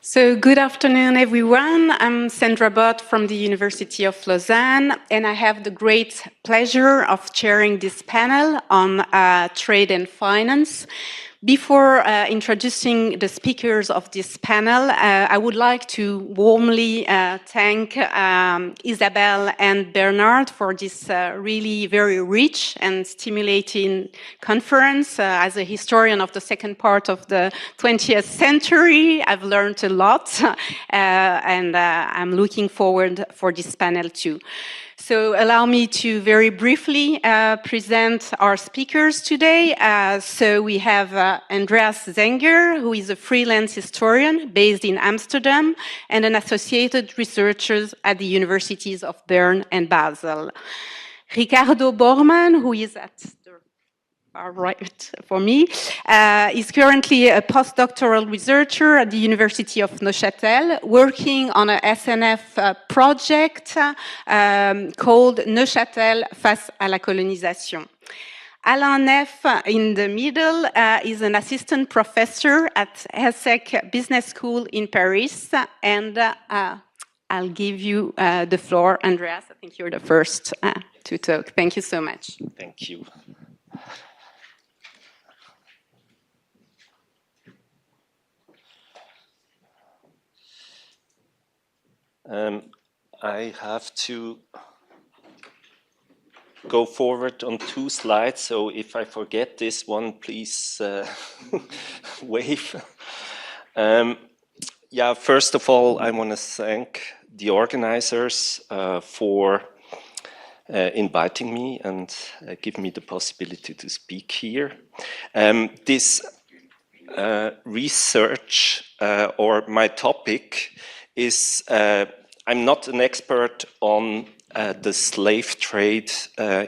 So good afternoon, everyone. I'm Sandra Bott from the University of Lausanne, and I have the great pleasure of chairing this panel on trade and finance. Before introducing the speakers of this panel, I would like to warmly thank Isabelle and Bernard for this really very rich and stimulating conference. As a historian of the second part of the 20th century, I've learned a lot, and I'm looking forward for this panel too. So allow me to very briefly present our speakers today. So we have Andreas Zangger, who is a freelance historian based in Amsterdam and an associated researcher at the universities of Bern and Basel. Ricardo Bormann, who is at the right for me, is currently a postdoctoral researcher at the University of Neuchâtel, working on a SNF project called Neuchâtel face à la colonisation. Alain Naef, in the middle, is an assistant professor at ESSEC Business School in Paris, and I'll give you the floor. Andreas, I think you're the first to talk. Thank you so much. Thank you. I have to go forward on 2 slides, so if I forget this one, please wave. Yeah, first of all, I want to thank the organizers for inviting me and giving me the possibility to speak here. This research or my topic is I'm not an expert on the slave trade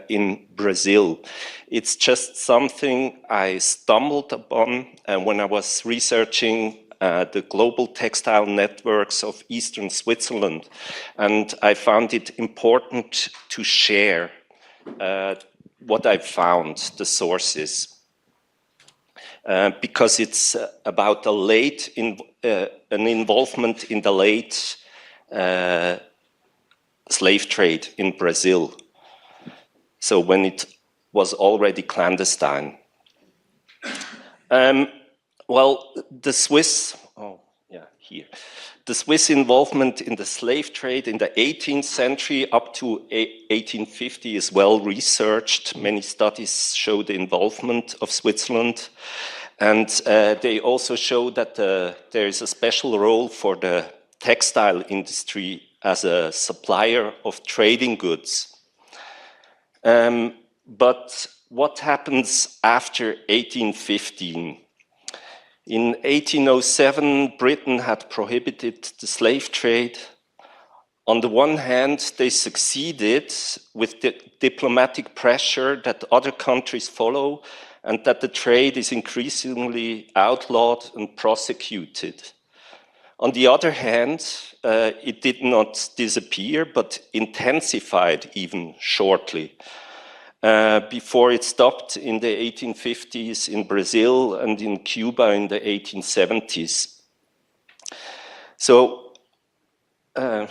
in Brazil. It's just something I stumbled upon when I was researching the global textile networks of Eastern Switzerland. And I found it important to share what I found, the sources. Because it's about an involvement in the late slave trade in Brazil. So when it was already clandestine. Well, the Swiss involvement in the slave trade in the 18th century up to 1850 is well researched. Many studies show the involvement of Switzerland. And they also show that there is a special role for the textile industry as a supplier of trading goods. But what happens after 1815? In 1807, Britain had prohibited the slave trade. On the one hand, they succeeded with the diplomatic pressure that other countries follow and that the trade is increasingly outlawed and prosecuted. On the other hand, it did not disappear, but intensified even shortly, before it stopped in the 1850s in Brazil and in Cuba in the 1870s. So, I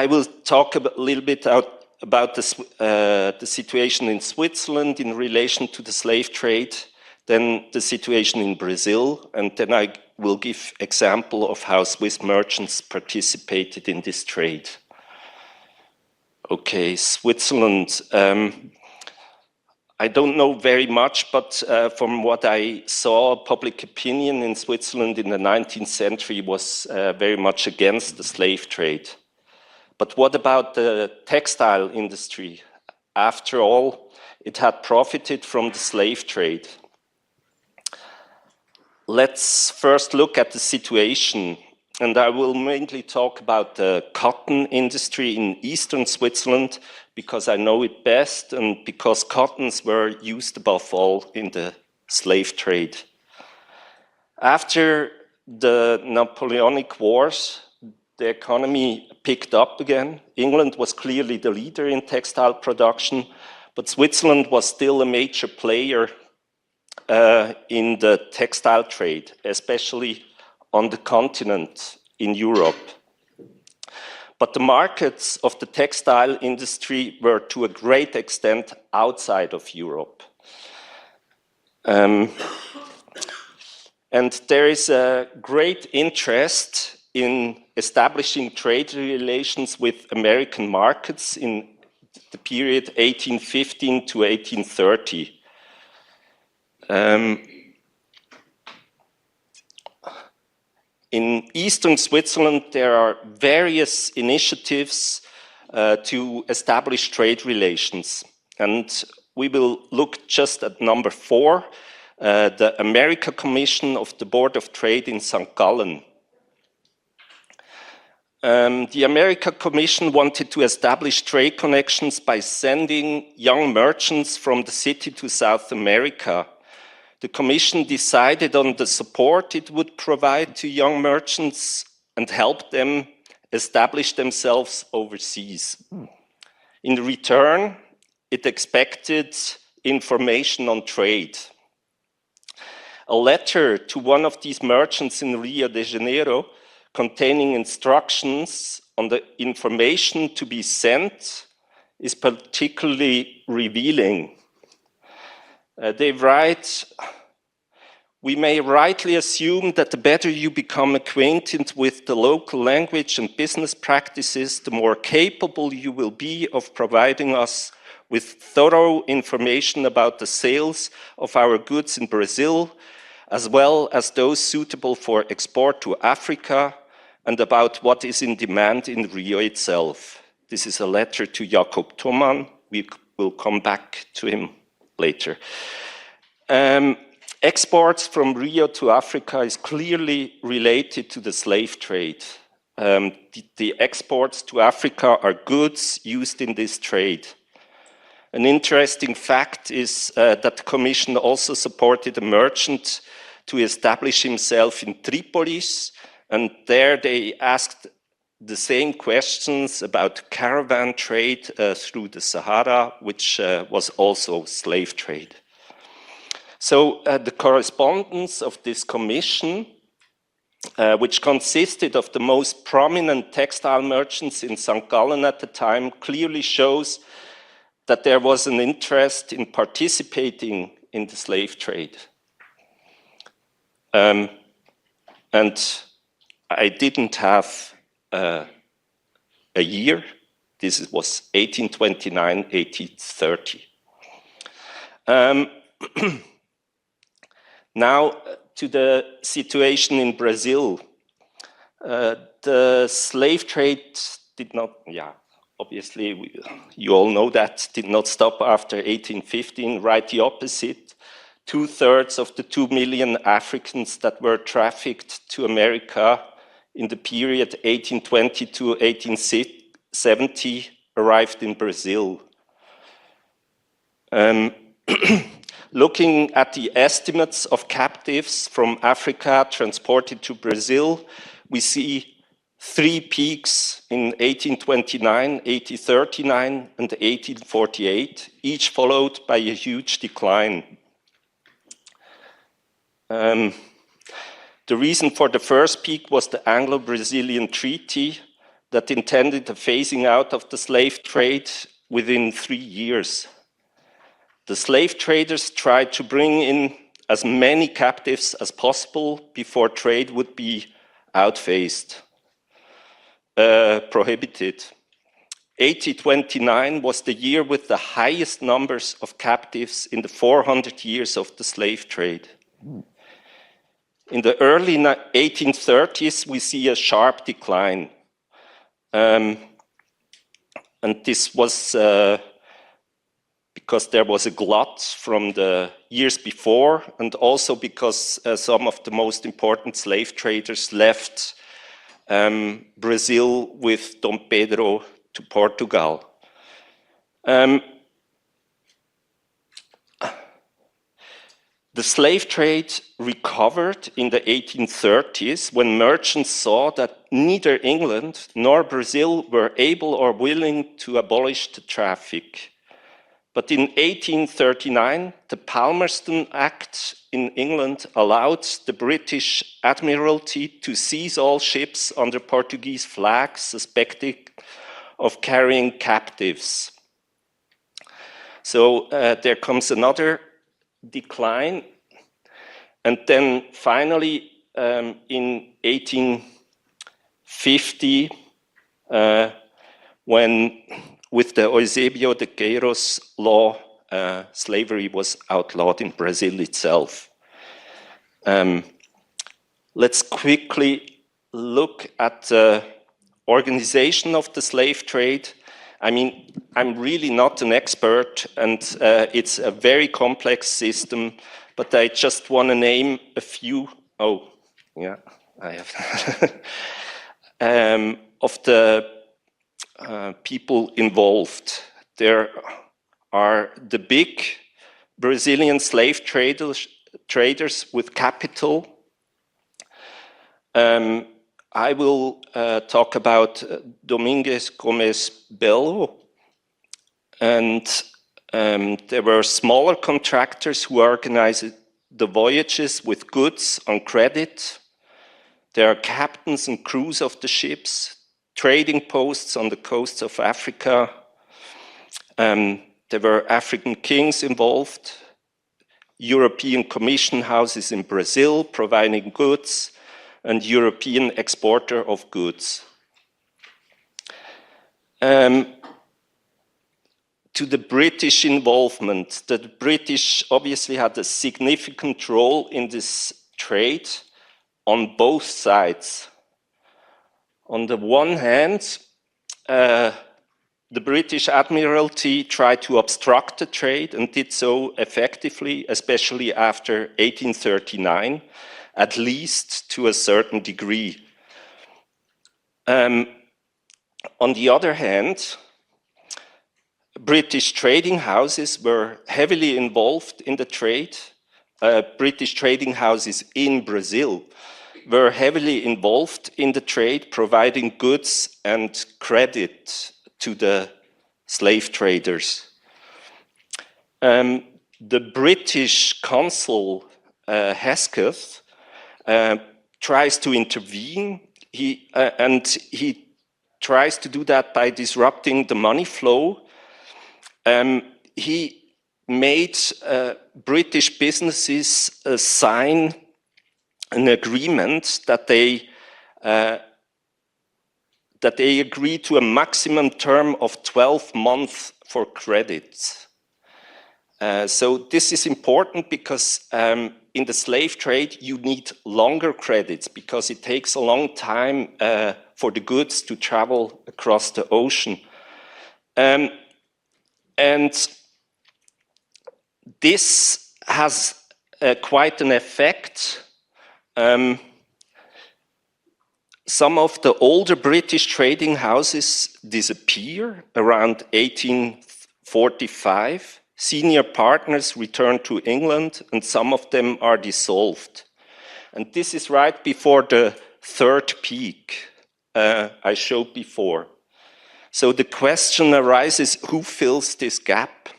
will talk a little bit about the situation in Switzerland in relation to the slave trade, then the situation in Brazil, and then I will give example of how Swiss merchants participated in this trade. Okay, Switzerland. I don't know very much, but from what I saw, public opinion in Switzerland in the 19th century was very much against the slave trade. But what about the textile industry? After all, it had profited from the slave trade. Let's first look at the situation, and I will mainly talk about the cotton industry in eastern Switzerland because I know it best and because cottons were used above all in the slave trade. After the Napoleonic Wars, the economy picked up again. England was clearly the leader in textile production, but Switzerland was still a major player in the textile trade, especially on the continent in Europe. But the markets of the textile industry were to a great extent outside of Europe. And there is a great interest in establishing trade relations with American markets in the period 1815 to 1830. In eastern Switzerland, there are various initiatives to establish trade relations. And we will look just at number 4, the America Commission of the Board of Trade in St. Gallen. The America Commission wanted to establish trade connections by sending young merchants from the city to South America. The Commission decided on the support it would provide to young merchants and help them establish themselves overseas. In return, it expected information on trade. A letter to one of these merchants in Rio de Janeiro containing instructions on the information to be sent is particularly revealing. They write, "We may rightly assume that the better you become acquainted with the local language and business practices, the more capable you will be of providing us with thorough information about the sales of our goods in Brazil, as well as those suitable for export to Africa, and about what is in demand in Rio itself." This is a letter to Jakob Thomann. We will come back to him later. Exports from Rio to Africa is clearly related to the slave trade. The exports to Africa are goods used in this trade. An interesting fact is that the Commission also supported a merchant to establish himself in Tripolis, and there they asked the same questions about caravan trade through the Sahara, which was also slave trade. So the correspondence of this commission, which consisted of the most prominent textile merchants in St. Gallen at the time, clearly shows that there was an interest in participating in the slave trade. And I didn't have a year. This was 1829, 1830. Now to the situation in Brazil. The slave trade did not, obviously you all know that, did not stop after 1815, right the opposite. 2/3 of the 2 million Africans that were trafficked to America in the period 1820 to 1870 arrived in Brazil. Looking at the estimates of captives from Africa transported to Brazil, we see 3 peaks in 1829, 1839, and 1848, each followed by a huge decline. The reason for the first peak was the Anglo-Brazilian Treaty that intended the phasing out of the slave trade within 3 years. The slave traders tried to bring in as many captives as possible before trade would be outphased, prohibited. 1829 was the year with the highest numbers of captives in the 400 years of the slave trade. In the early 1830s, we see a sharp decline. And this was because there was a glut from the years before, and also because some of the most important slave traders left Brazil with Dom Pedro to Portugal. The slave trade recovered in the 1830s when merchants saw that neither England nor Brazil were able or willing to abolish the traffic. But in 1839, the Palmerston Act in England allowed the British Admiralty to seize all ships under Portuguese flags suspected of carrying captives. So there comes another decline. And then finally, in 1850, when with the Eusébio de Queiroz law, slavery was outlawed in Brazil itself. Let's quickly look at the organization of the slave trade. I mean, I'm really not an expert, and it's a very complex system, but I just want to name a few. Oh, yeah, I have. Of the people involved. There are the big Brazilian slave traders with capital. I will talk about Domingues Gomes Belo, and there were smaller contractors who organized the voyages with goods on credit. There are captains and crews of the ships, trading posts on the coasts of Africa. There were African kings involved, European commission houses in Brazil providing goods, and European exporter of goods. To the British involvement, the British obviously had a significant role in this trade on both sides. On the one hand, the British Admiralty tried to obstruct the trade and did so effectively, especially after 1839, at least to a certain degree. On the other hand, British trading houses were heavily involved in the trade. British trading houses in Brazil were heavily involved in the trade, providing goods and credit to the slave traders. The British consul, Hesketh, tries to intervene. He tries to do that by disrupting the money flow. He made British businesses sign an agreement that they agree to a maximum term of 12 months for credit. So this is important because in the slave trade you need longer credits because it takes a long time for the goods to travel across the ocean. And this has quite an effect. Some of the older British trading houses disappear around 1845. Senior partners return to England and some of them are dissolved. And this is right before the third peak I showed before. So the question arises, who fills this gap?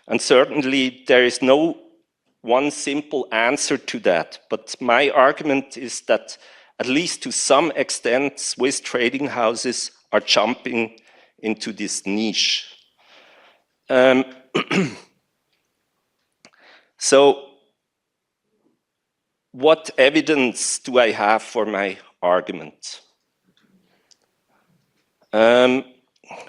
And certainly there is no one simple answer to that. But my argument is that at least to some extent, Swiss trading houses are jumping into this niche. So, what evidence do I have for my argument?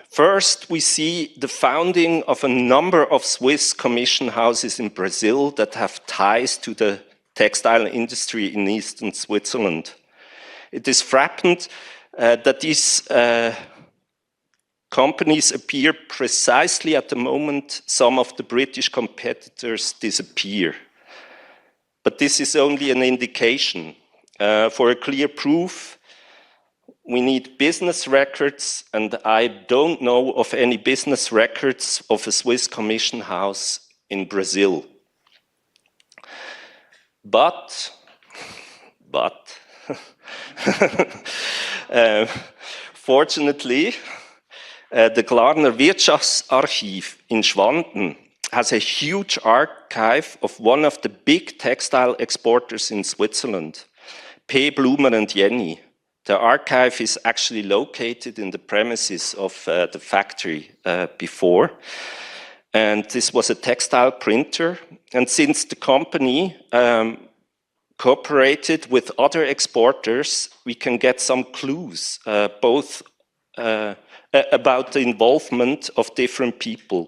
First, we see the founding of a number of Swiss commission houses in Brazil that have ties to the textile industry in eastern Switzerland. It is frappant that these companies appear precisely at the moment some of the British competitors disappear. But this is only an indication. For a clear proof, we need business records, and I don't know of any business records of a Swiss commission house in Brazil. But fortunately, The Glarner Wirtschaftsarchiv in Schwanden has a huge archive of one of the big textile exporters in Switzerland, P. Blumer and Jenny. The archive is actually located in the premises of the factory before. And this was a textile printer. And since the company cooperated with other exporters, we can get some clues, both about the involvement of different people.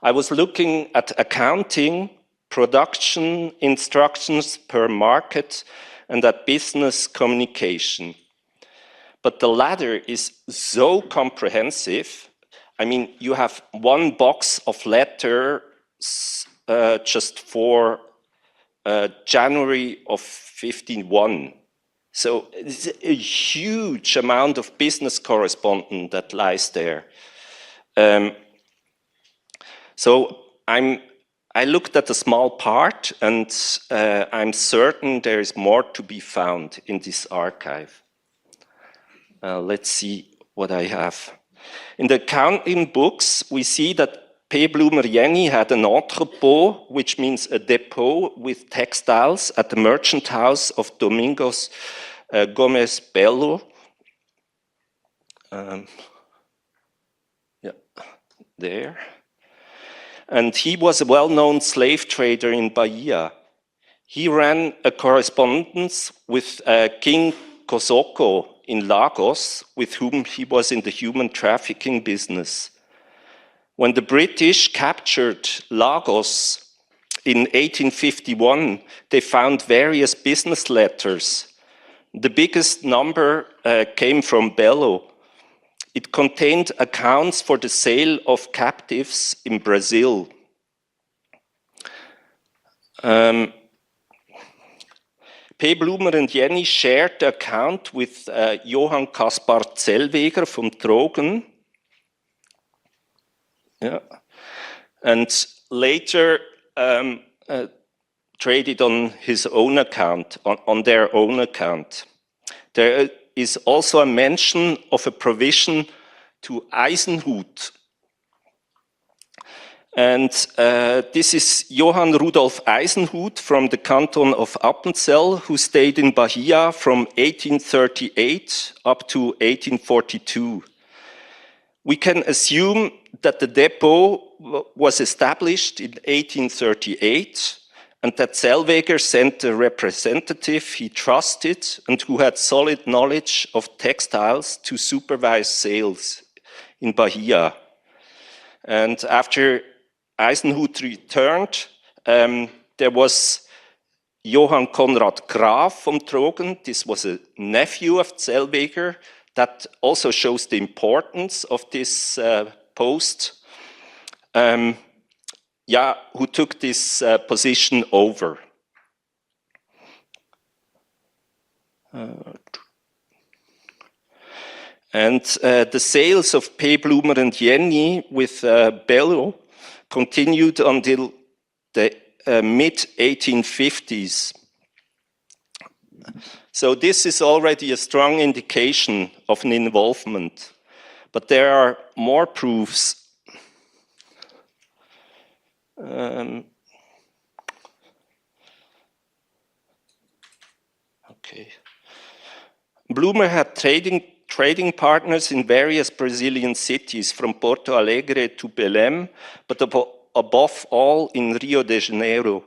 I was looking at accounting, production, instructions per market, and at business communication. But the latter is so comprehensive. I mean, you have one box of letters just for January of 1501. So it's a huge amount of business correspondence that lies there. So I looked at a small part, and I'm certain there is more to be found in this archive. Let's see what I have. In the accounting books, we see that P. Blumer Jenny had an entrepôt, which means a depot with textiles at the merchant house of Domingos Gomez Bello. Yeah, there. And he was a well-known slave trader in Bahia. He ran a correspondence with King Kosoko in Lagos, with whom he was in the human trafficking business. When the British captured Lagos in 1851, they found various business letters. The biggest number came from Bello. It contained accounts for the sale of captives in Brazil. P. Blumer and Jenny shared the account with Johann Kaspar Zellweger from Trogen. Yeah. And later traded on his own account, on their own account. There is also a mention of a provision to Eisenhut. And this is Johann Rudolf Eisenhut from the canton of Appenzell, who stayed in Bahia from 1838 up to 1842. We can assume that the depot was established in 1838 and that Zellweger sent a representative he trusted and who had solid knowledge of textiles to supervise sales in Bahia. And after Eisenhut returned, there was Johann Konrad Graf from Trogen. This was a nephew of Zellweger. That also shows the importance of this post. Who took this position over. And the sales of P. Blumer and Jenny with Bello continued until the mid-1850s. So this is already a strong indication of an involvement. But there are more proofs. Blumer had trading partners in various Brazilian cities, from Porto Alegre to Belém, but above all in Rio de Janeiro.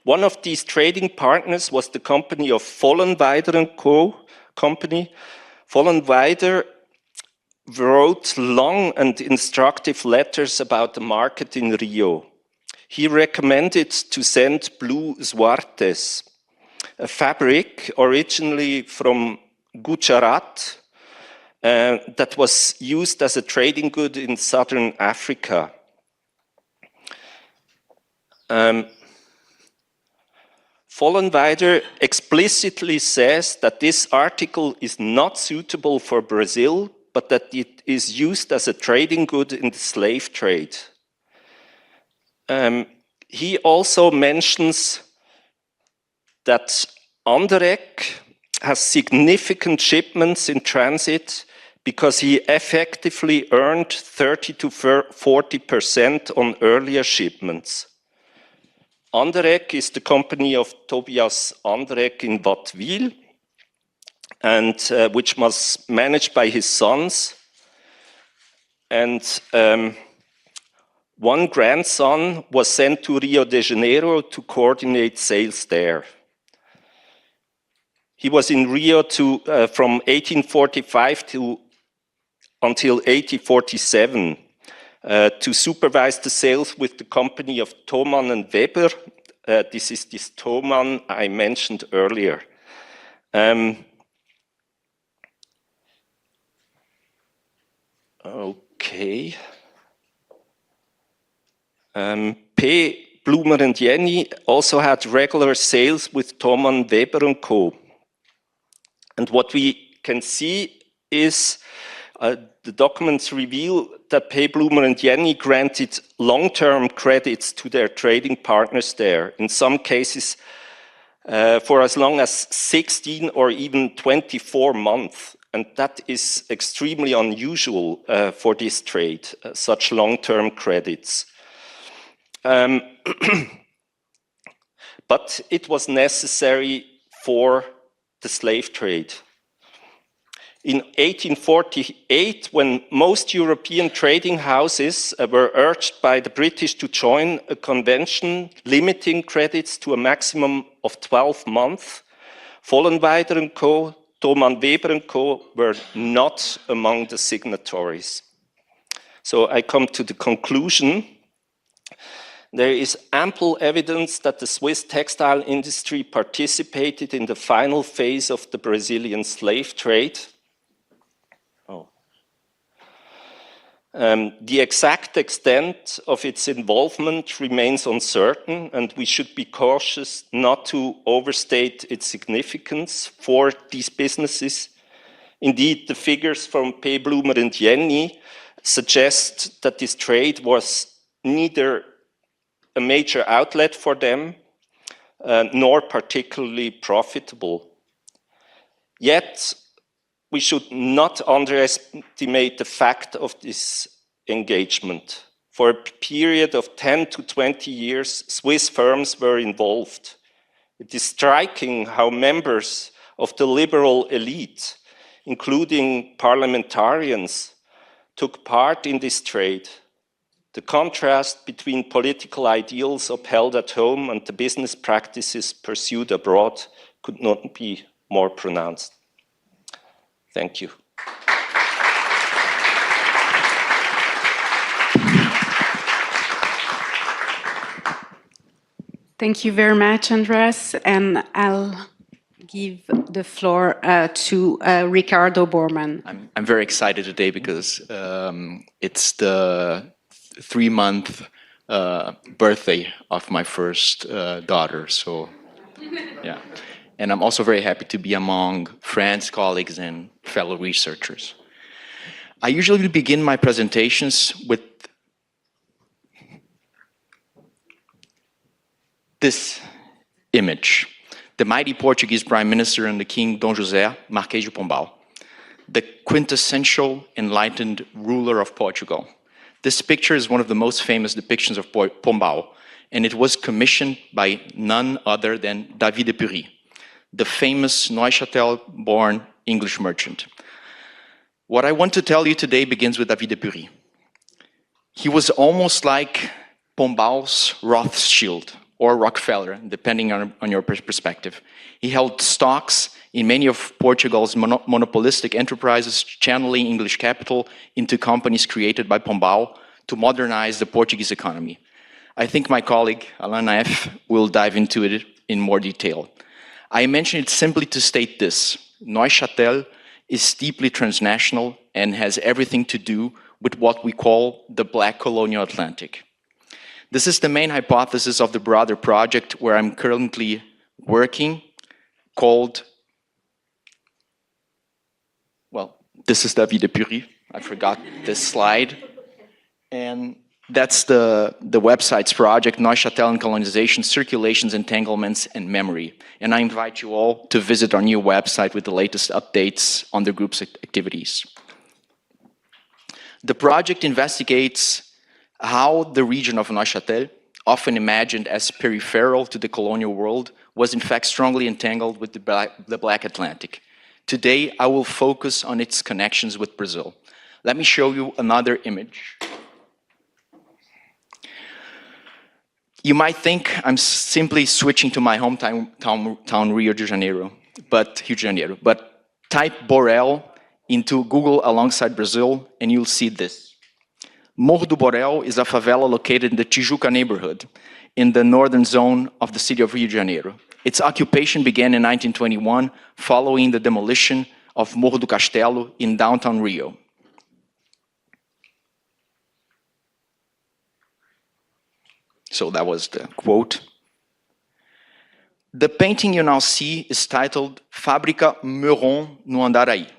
One of these trading partners was the company of Vollenweider & Co. company. Vollenweider wrote long and instructive letters about the market in Rio. He recommended to send blue Zwartes, a fabric originally from Gujarat that was used as a trading good in southern Africa. Vollenweider explicitly says that this article is not suitable for Brazil, but that it is used as a trading good in the slave trade. He also mentions that Anderegg has significant shipments in transit because he effectively earned 30 to 40% on earlier shipments. Anderegg is the company of Tobias Anderegg in Wattwil, and which was managed by his sons. And one grandson was sent to Rio de Janeiro to coordinate sales there. He was in Rio from 1845 until 1847 to supervise the sales with the company of Thomann and Weber. This is this Thomann I mentioned earlier. Okay. P. Blumer and Jenny also had regular sales with Thomann, Weber and Co. And what we can see is the documents reveal that P. Blumer and Jenny granted long-term credits to their trading partners there, in some cases for as long as 16 or even 24 months. And that is extremely unusual for this trade, such long-term credits. But it was necessary for the slave trade. In 1848, when most European trading houses were urged by the British to join a convention limiting credits to a maximum of 12 months, Vollenweider and Co., Thomann, Weber and Co. were not among the signatories. So I come to the conclusion. There is ample evidence that the Swiss textile industry participated in the final phase of the Brazilian slave trade. The exact extent of its involvement remains uncertain, and we should be cautious not to overstate its significance for these businesses. Indeed, the figures from P. Blumer and Jenny suggest that this trade was neither a major outlet for them, nor particularly profitable. Yet, we should not underestimate the fact of this engagement. For a period of 10 to 20 years, Swiss firms were involved. It is striking how members of the liberal elite, including parliamentarians, took part in this trade. The contrast between political ideals upheld at home and the business practices pursued abroad could not be more pronounced. Thank you. Thank you very much, Andreas. And I'll give the floor to Ricardo Bormann. I'm very excited today because it's the 3-month birthday of my first daughter. So, yeah. And I'm also very happy to be among friends, colleagues, and fellow researchers. I usually begin my presentations with this image. The mighty Portuguese Prime Minister and the King Dom José Marquês de Pombal, the quintessential enlightened ruler of Portugal. This picture is one of the most famous depictions of Pombal, and it was commissioned by none other than David de Purry, the famous Neuchâtel-born English merchant. What I want to tell you today begins with David de Purry. He was almost like Pombal's Rothschild or Rockefeller, depending on your perspective. He held stocks in many of Portugal's monopolistic enterprises, channeling English capital into companies created by Pombal to modernize the Portuguese economy. I think my colleague, Alain Naef, will dive into it in more detail. I mention it simply to state this. Neuchâtel is deeply transnational and has everything to do with what we call the Black Colonial Atlantic. This is the main hypothesis of the broader project where I'm currently working, called, well, this is David de Purry. I forgot this slide. And That's the website's project, Neuchâtel and Colonization, Circulations, Entanglements, and Memory. And I invite you all to visit our new website with the latest updates on the group's activities. The project investigates how the region of Neuchâtel, often imagined as peripheral to the colonial world, was in fact strongly entangled with the Black Atlantic. Today, I will focus on its connections with Brazil. Let me show you another image. You might think I'm simply switching to my hometown Rio de Janeiro, but type Borel into Google alongside Brazil, and you'll see this. Morro do Borel is a favela located in the Tijuca neighborhood, in the northern zone of the city of Rio de Janeiro. Its occupation began in 1921, following the demolition of Morro do Castelo in downtown Rio. So that was the quote. The painting you now see is titled Fábrica Meuron no Andaraí,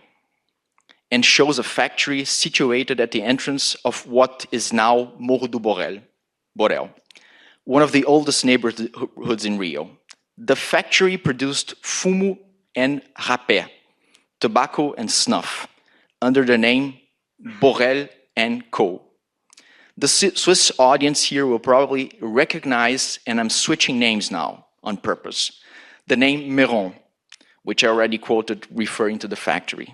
and shows a factory situated at the entrance of what is now Morro do Borel, one of the oldest neighborhoods in Rio. The factory produced fumo and rapé, tobacco and snuff, under the name Borel & Co. The Swiss audience here will probably recognize, and I'm switching names now on purpose, the name Meuron, which I already quoted referring to the factory.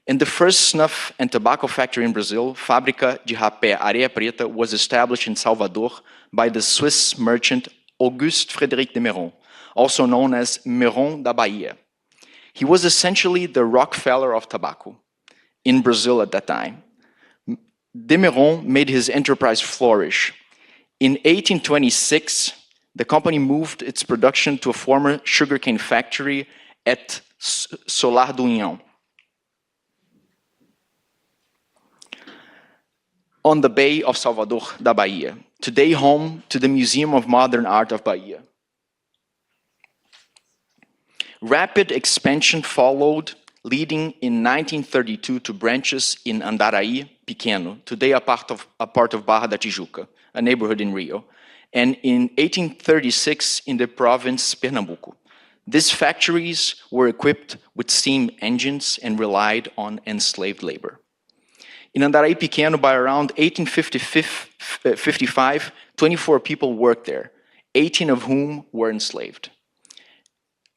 In the first snuff and tobacco factory in Brazil, Fábrica de Rapé Areia Preta was established in Salvador by the Swiss merchant Auguste Frédéric de Meuron, also known as Meuron da Bahia. He was essentially the Rockefeller of tobacco in Brazil at that time. De Meuron made his enterprise flourish. In 1826, the company moved its production to a former sugarcane factory at Solar do União, on the Bay of Salvador da Bahia, today home to the Museum of Modern Art of Bahia. Rapid expansion followed, leading in 1932 to branches in Andaraí Pequeno, today a part of Barra da Tijuca, a neighborhood in Rio, and in 1836 in the province Pernambuco. These factories were equipped with steam engines and relied on enslaved labor. In Andaraí Pequeno, by around 1855, 24 people worked there, 18 of whom were enslaved.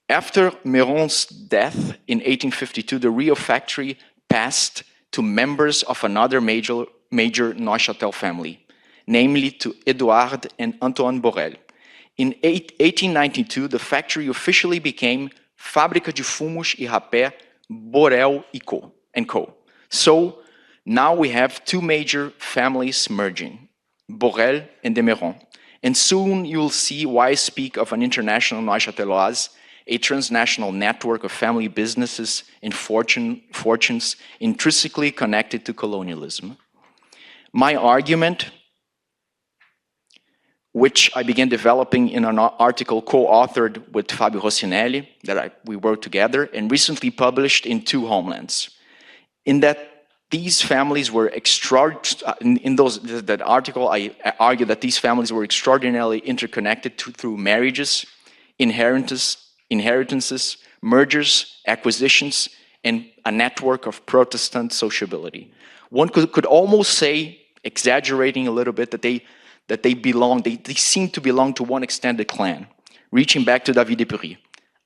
After Meuron's death in 1852, the Rio factory passed to members of another major Neuchâtel family, namely to Edouard and Antoine Borel. In 1892, the factory officially became Fábrica de Fumos e Rapé Borel & Co. So now we have two major families merging, Borel and de Meuron. And soon you'll see why I speak of an international Neuchâteloise, a transnational network of family businesses and fortunes intrinsically connected to colonialism. My argument, which I began developing in an article co-authored with Fabio Rossinelli, that we wrote together, and recently published in Two Homelands, in that these families were that article, I argue that these families were extraordinarily interconnected through marriages, inheritances, mergers, acquisitions, and a network of Protestant sociability. One could almost say, exaggerating a little bit, that they seem to belong to one extended clan, reaching back to David de Purry,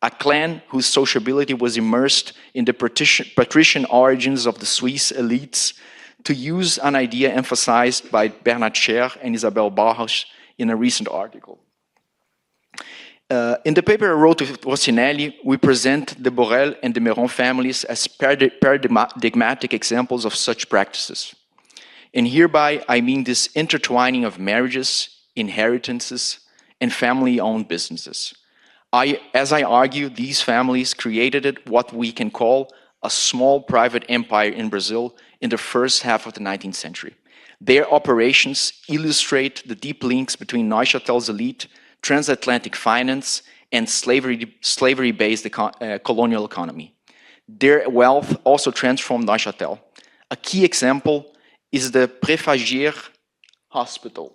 a clan whose sociability was immersed in the patrician origins of the Swiss elites, to use an idea emphasized by Bernard Scher and Isabel Barros in a recent article. In the paper I wrote with Rossinelli, we present the Borel and the Meuron families as paradigmatic examples of such practices. And hereby, I mean this intertwining of marriages, inheritances, and family-owned businesses. As I argue, these families created what we can call a small private empire in Brazil in the first half of the 19th century. Their operations illustrate the deep links between Neuchâtel's elite, transatlantic finance, and slavery-based colonial economy. Their wealth also transformed Neuchâtel. A key example is the Préfagier Hospital,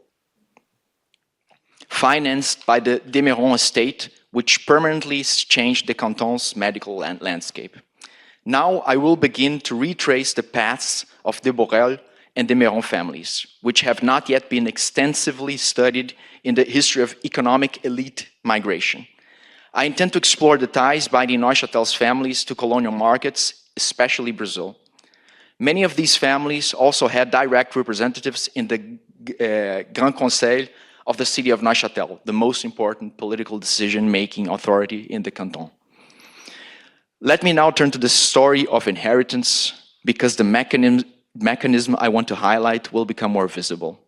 financed by the Demeron estate, which permanently changed the canton's medical landscape. Now I will begin to retrace the paths of the Borel and Demeron families, which have not yet been extensively studied in the history of economic elite migration. I intend to explore the ties binding Neuchâtel's families to colonial markets, especially Brazil. Many of these families also had direct representatives in the Grand Conseil of the city of Neuchâtel, the most important political decision-making authority in the canton. Let me now turn to the story of inheritance, because the mechanism I want to highlight will become more visible.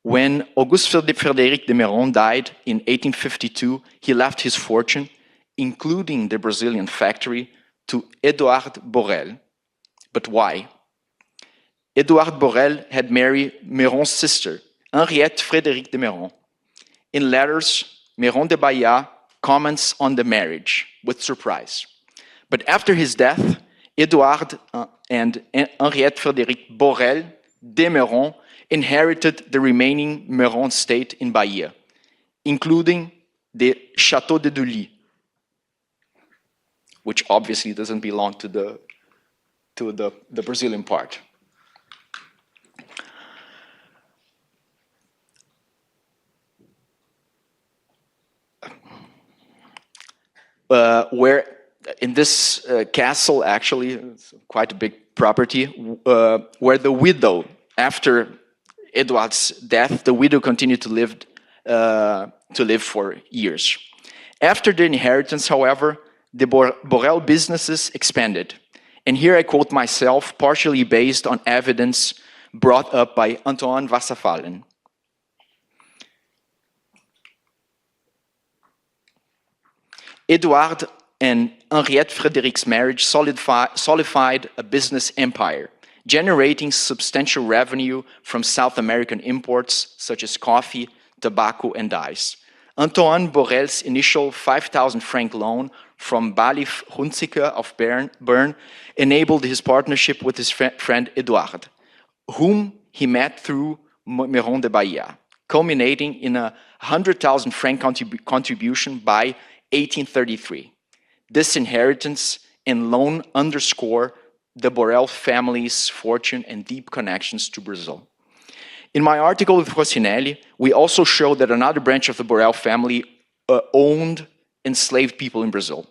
When Auguste Frédéric Demeron died in 1852, he left his fortune, including the Brazilian factory, to Édouard Borel. But why? Édouard Borel had married Meron's sister, Henriette Frédéric Demeron. In letters, Meron de Bahia comments on the marriage with surprise. But after his death, Édouard and Henriette Frédéric Borel Demeron inherited the remaining Meron estate in Bahia, including the Château de Dully, which obviously doesn't belong to the Brazilian part. Where in this castle, actually, it's quite a big property, where the widow, after Edward's death, the widow continued to live for years. After the inheritance, however, the Borel businesses expanded. And here I quote myself, partially based on evidence brought up by Antoine Wasserfallen. Edouard and Henriette Frédéric's marriage solidified a business empire, generating substantial revenue from South American imports such as coffee, tobacco, and dyes. Antoine Borel's initial 5,000 franc loan from Balif Hunziker of Bern enabled his partnership with his friend Edouard, whom he met through Meron de Bahia, culminating in a 100,000 franc contribution by 1833. This inheritance and loan underscore the Borel family's fortune and deep connections to Brazil. In my article with Rossinelli, we also show that another branch of the Borel family owned enslaved people in Brazil.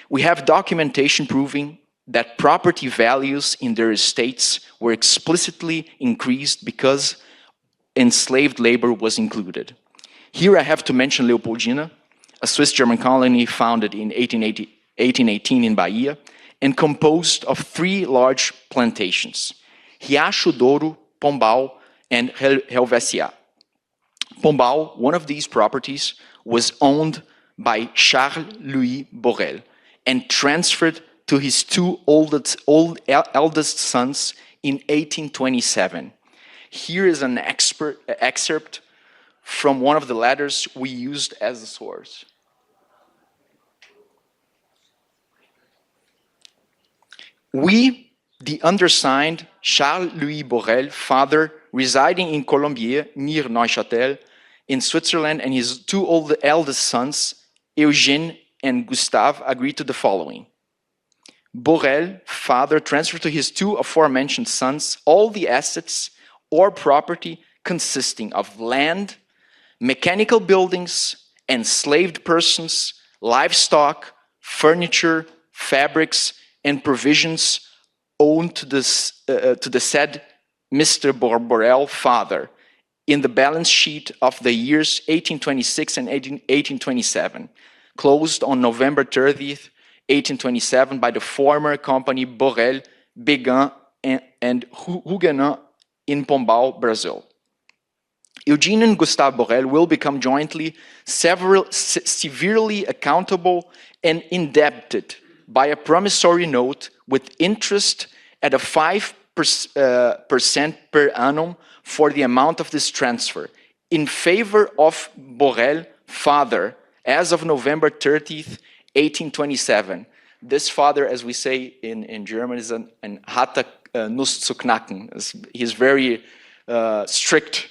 We have documentation proving that property values in their estates were explicitly increased because enslaved labor was included. Here I have to mention Leopoldina, a Swiss-German colony founded in 1818 in Bahia, and composed of 3 large plantations, Riacho Douro, Pombal, and Helvetia. Pombal, one of these properties, was owned by Charles-Louis Borel and transferred to his 2 eldest sons in 1827. Here is an excerpt from one of the letters we used as a source. We, the undersigned Charles-Louis Borel, father, residing in Colombier, near Neuchâtel, in Switzerland, and his 2 eldest sons, Eugène and Gustave, agreed to the following. Borel, father, transferred to his 2 aforementioned sons all the assets or property consisting of land, mechanical buildings, enslaved persons, livestock, furniture, fabrics, and provisions owned to the said Mr. Borel, father, in the balance sheet of the years 1826 and 1827, closed on November 30th, 1827 by the former company Borel, Beguin, and Huguenin in Pombal, Brazil. Eugene and Gustave Borel will become jointly severely accountable and indebted by a promissory note with interest at a 5% per annum for the amount of this transfer in favor of Borel, father, as of November 30th, 1827. This father, as we say in German, is an Hatte Nuss zu knacken. He's very strict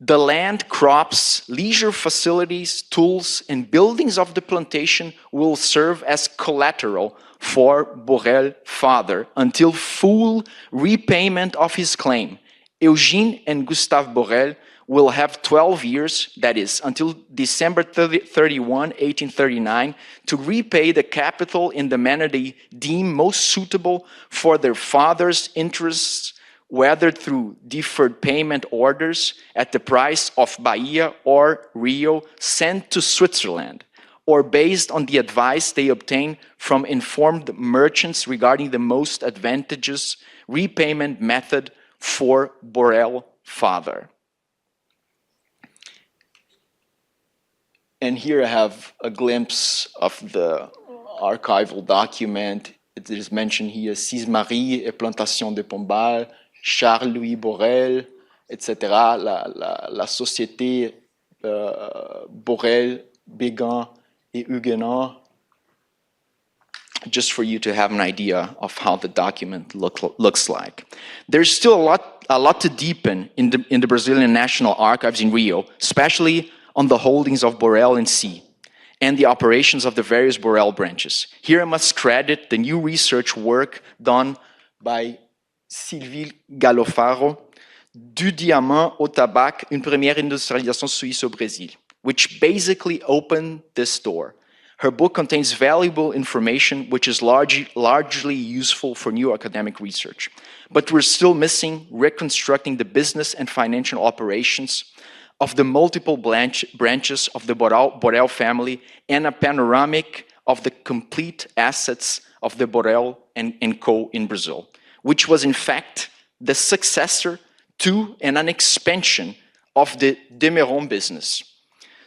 The land, crops, leisure facilities, tools, and buildings of the plantation will serve as collateral for Borel's father until full repayment of his claim. Eugene and Gustave Borel will have 12 years, that is, until December 31, 1839, to repay the capital in the manner they deem most suitable for their father's interests, whether through deferred payment orders at the price of Bahia or Rio sent to Switzerland, or based on the advice they obtain from informed merchants regarding the most advantageous repayment method for Borel's father. And here I have a glimpse of the archival document. It is mentioned here, Six Marie et Plantation de Pombal, Charles-Louis Borel, etc., la société Borel, Béguin et Huguenot, just for you to have an idea of how the document looks like. There's still a lot to deepen in the Brazilian National Archives in Rio, especially on the holdings of Borel and C, and the operations of the various Borel branches. Here I must credit the new research work done by Sylvie Galofaro, Du diamant au tabac, une première industrialisation suisse au Brésil, which basically opened this door. Her book contains valuable information which is largely useful for new academic research. But we're still missing reconstructing the business and financial operations of the multiple branches of the Borel family and a panoramic of the complete assets of the Borel and Co. in Brazil, which was in fact the successor to and an expansion of the Demeron business.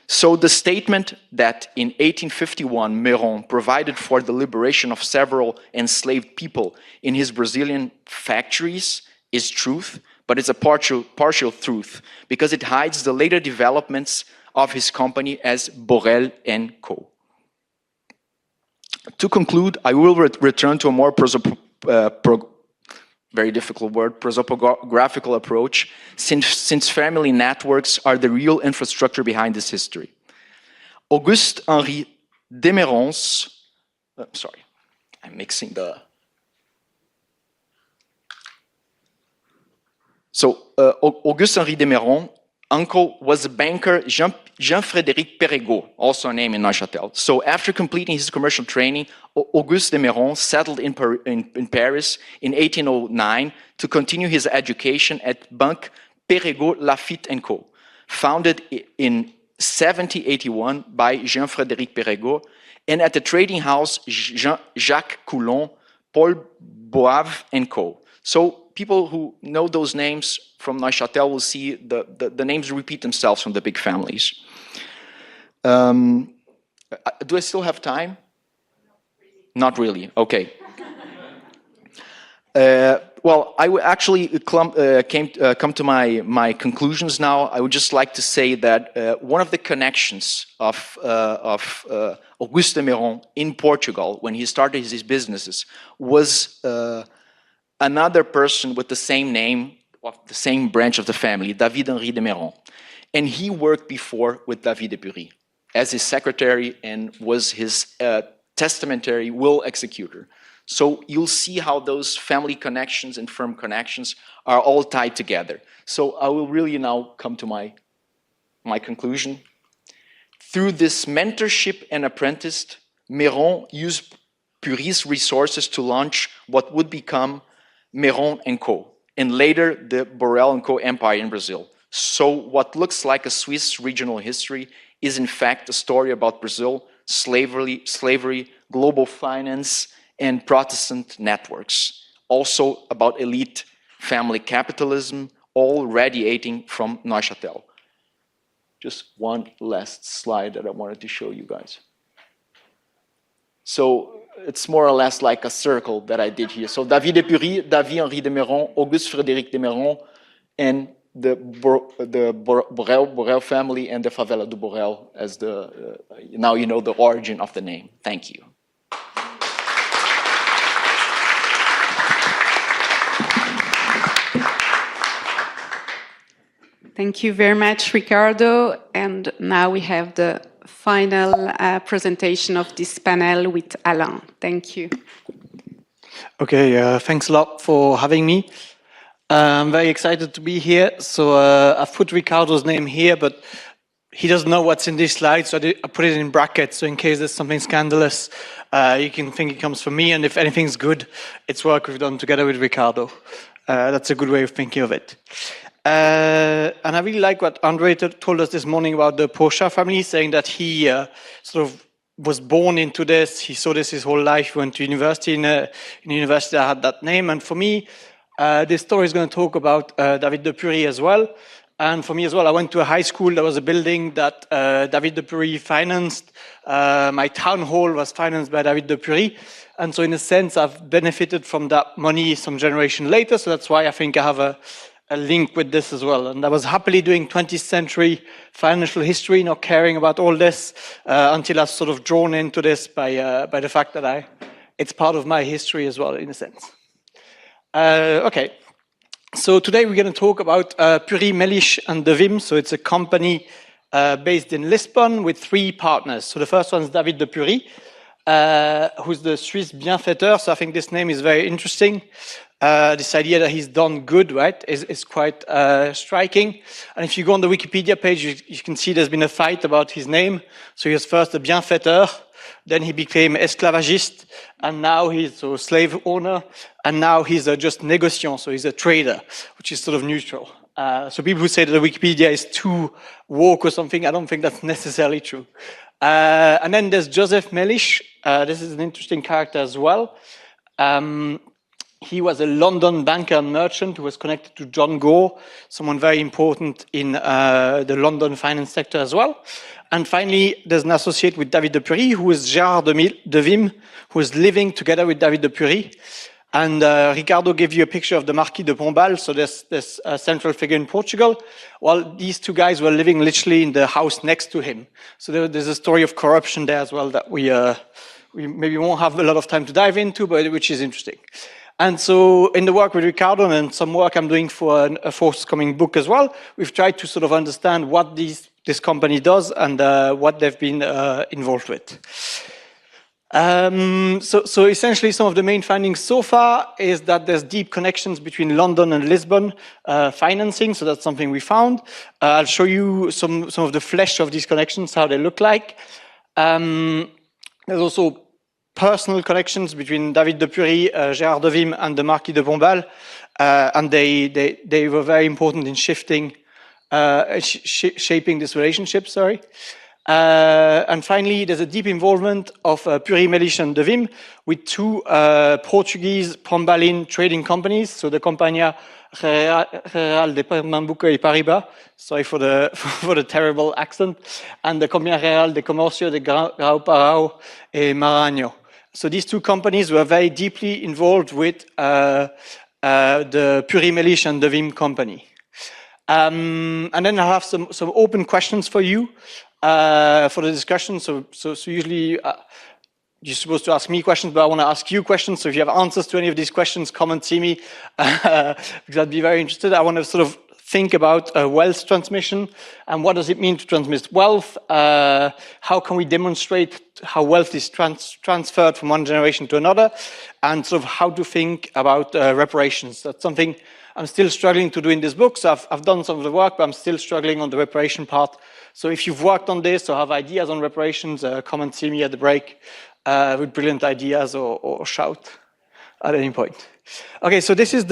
So the statement that in 1851 Meron provided for the liberation of several enslaved people in his Brazilian factories is truth, but it's a partial truth because it hides the later developments of his company as Borel & Co. To conclude, I will return to a more very difficult word, prosopographical approach, since family networks are the real infrastructure behind this history. Auguste Henri Demeron's, sorry, I'm mixing the... So, Auguste-Henri Demeron, uncle, was a banker, Jean-Frédéric Perregaux, also a name in Neuchâtel. So after completing his commercial training, Auguste Demeron settled in Paris in 1809 to continue his education at Banque Perregaux Lafitte & Co., founded in 1781 by Jean-Frédéric Perregaux, and at the trading house Jacques Coulon, Paul Boave & Co. So people who know those names from Neuchâtel will see the names repeat themselves from the big families. Do I still have time? Not really. Okay. Well, I would actually come to my conclusions now. I would just like to say that one of the connections of Auguste Demeron in Portugal when he started his businesses was another person with the same name, of the same branch of the family, David Henri Demeron. And he worked before with David de Purry as his secretary and was his testamentary will executor. So you'll see how those family connections and firm connections are all tied together. So I will really now come to my conclusion. Through this mentorship and apprentice, Meron used Purry's resources to launch what would become Meron & Co., and later the Borel & Co. empire in Brazil. So what looks like a Swiss regional history is in fact a story about Brazil, slavery, global finance, and Protestant networks. Also about elite family capitalism, all radiating from Neuchâtel. Just one last slide that I wanted to show you guys. So it's more or less like a circle that I did here. So David de Purry, David Henri Demeron, Auguste Frédéric Demeron, and the Borel family and the Favela do Borel as the, now you know the origin of the name. Thank you. Thank you very much, Ricardo. And now we have the final presentation of this panel with Alain. Thank you. Okay, thanks a lot for having me. I'm very excited to be here. So I've put Ricardo's name here, but he doesn't know what's in this slide, so I put it in brackets. So in case there's something scandalous, you can think it comes from me. And if anything's good, it's work we've done together with Ricardo. That's a good way of thinking of it. And I really like what Andreas told us this morning about the Porsche family, saying that he sort of was born into this. He saw this his whole life. He went to university in a university that had that name. And for me, this story is going to talk about David de Purry as well. And for me as well, I went to a high school. There was a building that David de Purry financed. My town hall was financed by David de Purry. And so in a sense, I've benefited from that money some generation later. So that's why I think I have a link with this as well. And I was happily doing 20th century financial history, not caring about all this, until I was sort of drawn into this by the fact that it's part of my history as well, in a sense. Okay. So today we're going to talk about Purry, Mellish and De Wim. So it's a company based in Lisbon with 3 partners. So the first one is David de Purry, who's the Swiss bienfaiteur. So I think this name is very interesting. This idea that he's done good, right, is quite striking. And if you go on the Wikipedia page, you can see there's been a fight about his name. So he was first a bienfaiteur, then he became esclavagiste, and now he's a slave owner, and now he's just négociant, so he's a trader, which is sort of neutral. So people who say that the Wikipedia is too woke or something, I don't think that's necessarily true. And then there's Joseph Mellish. This is an interesting character as well. He was a London banker and merchant who was connected to John Gore, someone very important in the London finance sector as well. And finally, there's an associate with David de Purry, who is Gérard de Wim, who is living together with David de Purry. And Ricardo gave you a picture of the Marquis de Pombal, so there's a central figure in Portugal. Well, these 2 guys were living literally in the house next to him. So there's a story of corruption there as well that we maybe won't have a lot of time to dive into, but which is interesting. And so in the work with Ricardo and some work I'm doing for a forthcoming book as well, we've tried to sort of understand what this company does and what they've been involved with. So essentially some of the main findings so far is that there's deep connections between London and Lisbon financing, so that's something we found. I'll show you some of the flesh of these connections, how they look like. There's also personal connections between David de Purry, Gérard de Wim and the Marquis de Pombal, and they were very important in shaping this relationship, sorry. And finally, there's a deep involvement of Purry, Mellish and De Wim with 2 Portuguese Pombalin trading companies, so the Companhia Real de Pernambuco e Paribas, sorry for the terrible accent, and the Companhia Real de Comercio de Grão-Pará e Maranhão. So these 2 companies were very deeply involved with the Purry, Mellish and De Wim company. And then I have some open questions for you for the discussion. So usually you're supposed to ask me questions, but I want to ask you questions. So if you have answers to any of these questions, come and see me because I'd be very interested. I want to sort of think about wealth transmission and what does it mean to transmit wealth? How can we demonstrate how wealth is transferred from one generation to another? And sort of how to think about reparations. That's something I'm still struggling to do in this book. So I've done some of the work, but I'm still struggling on the reparation part. So if you've worked on this or have ideas on reparations, come and see me at the break with brilliant ideas or shout at any point. Okay, so this is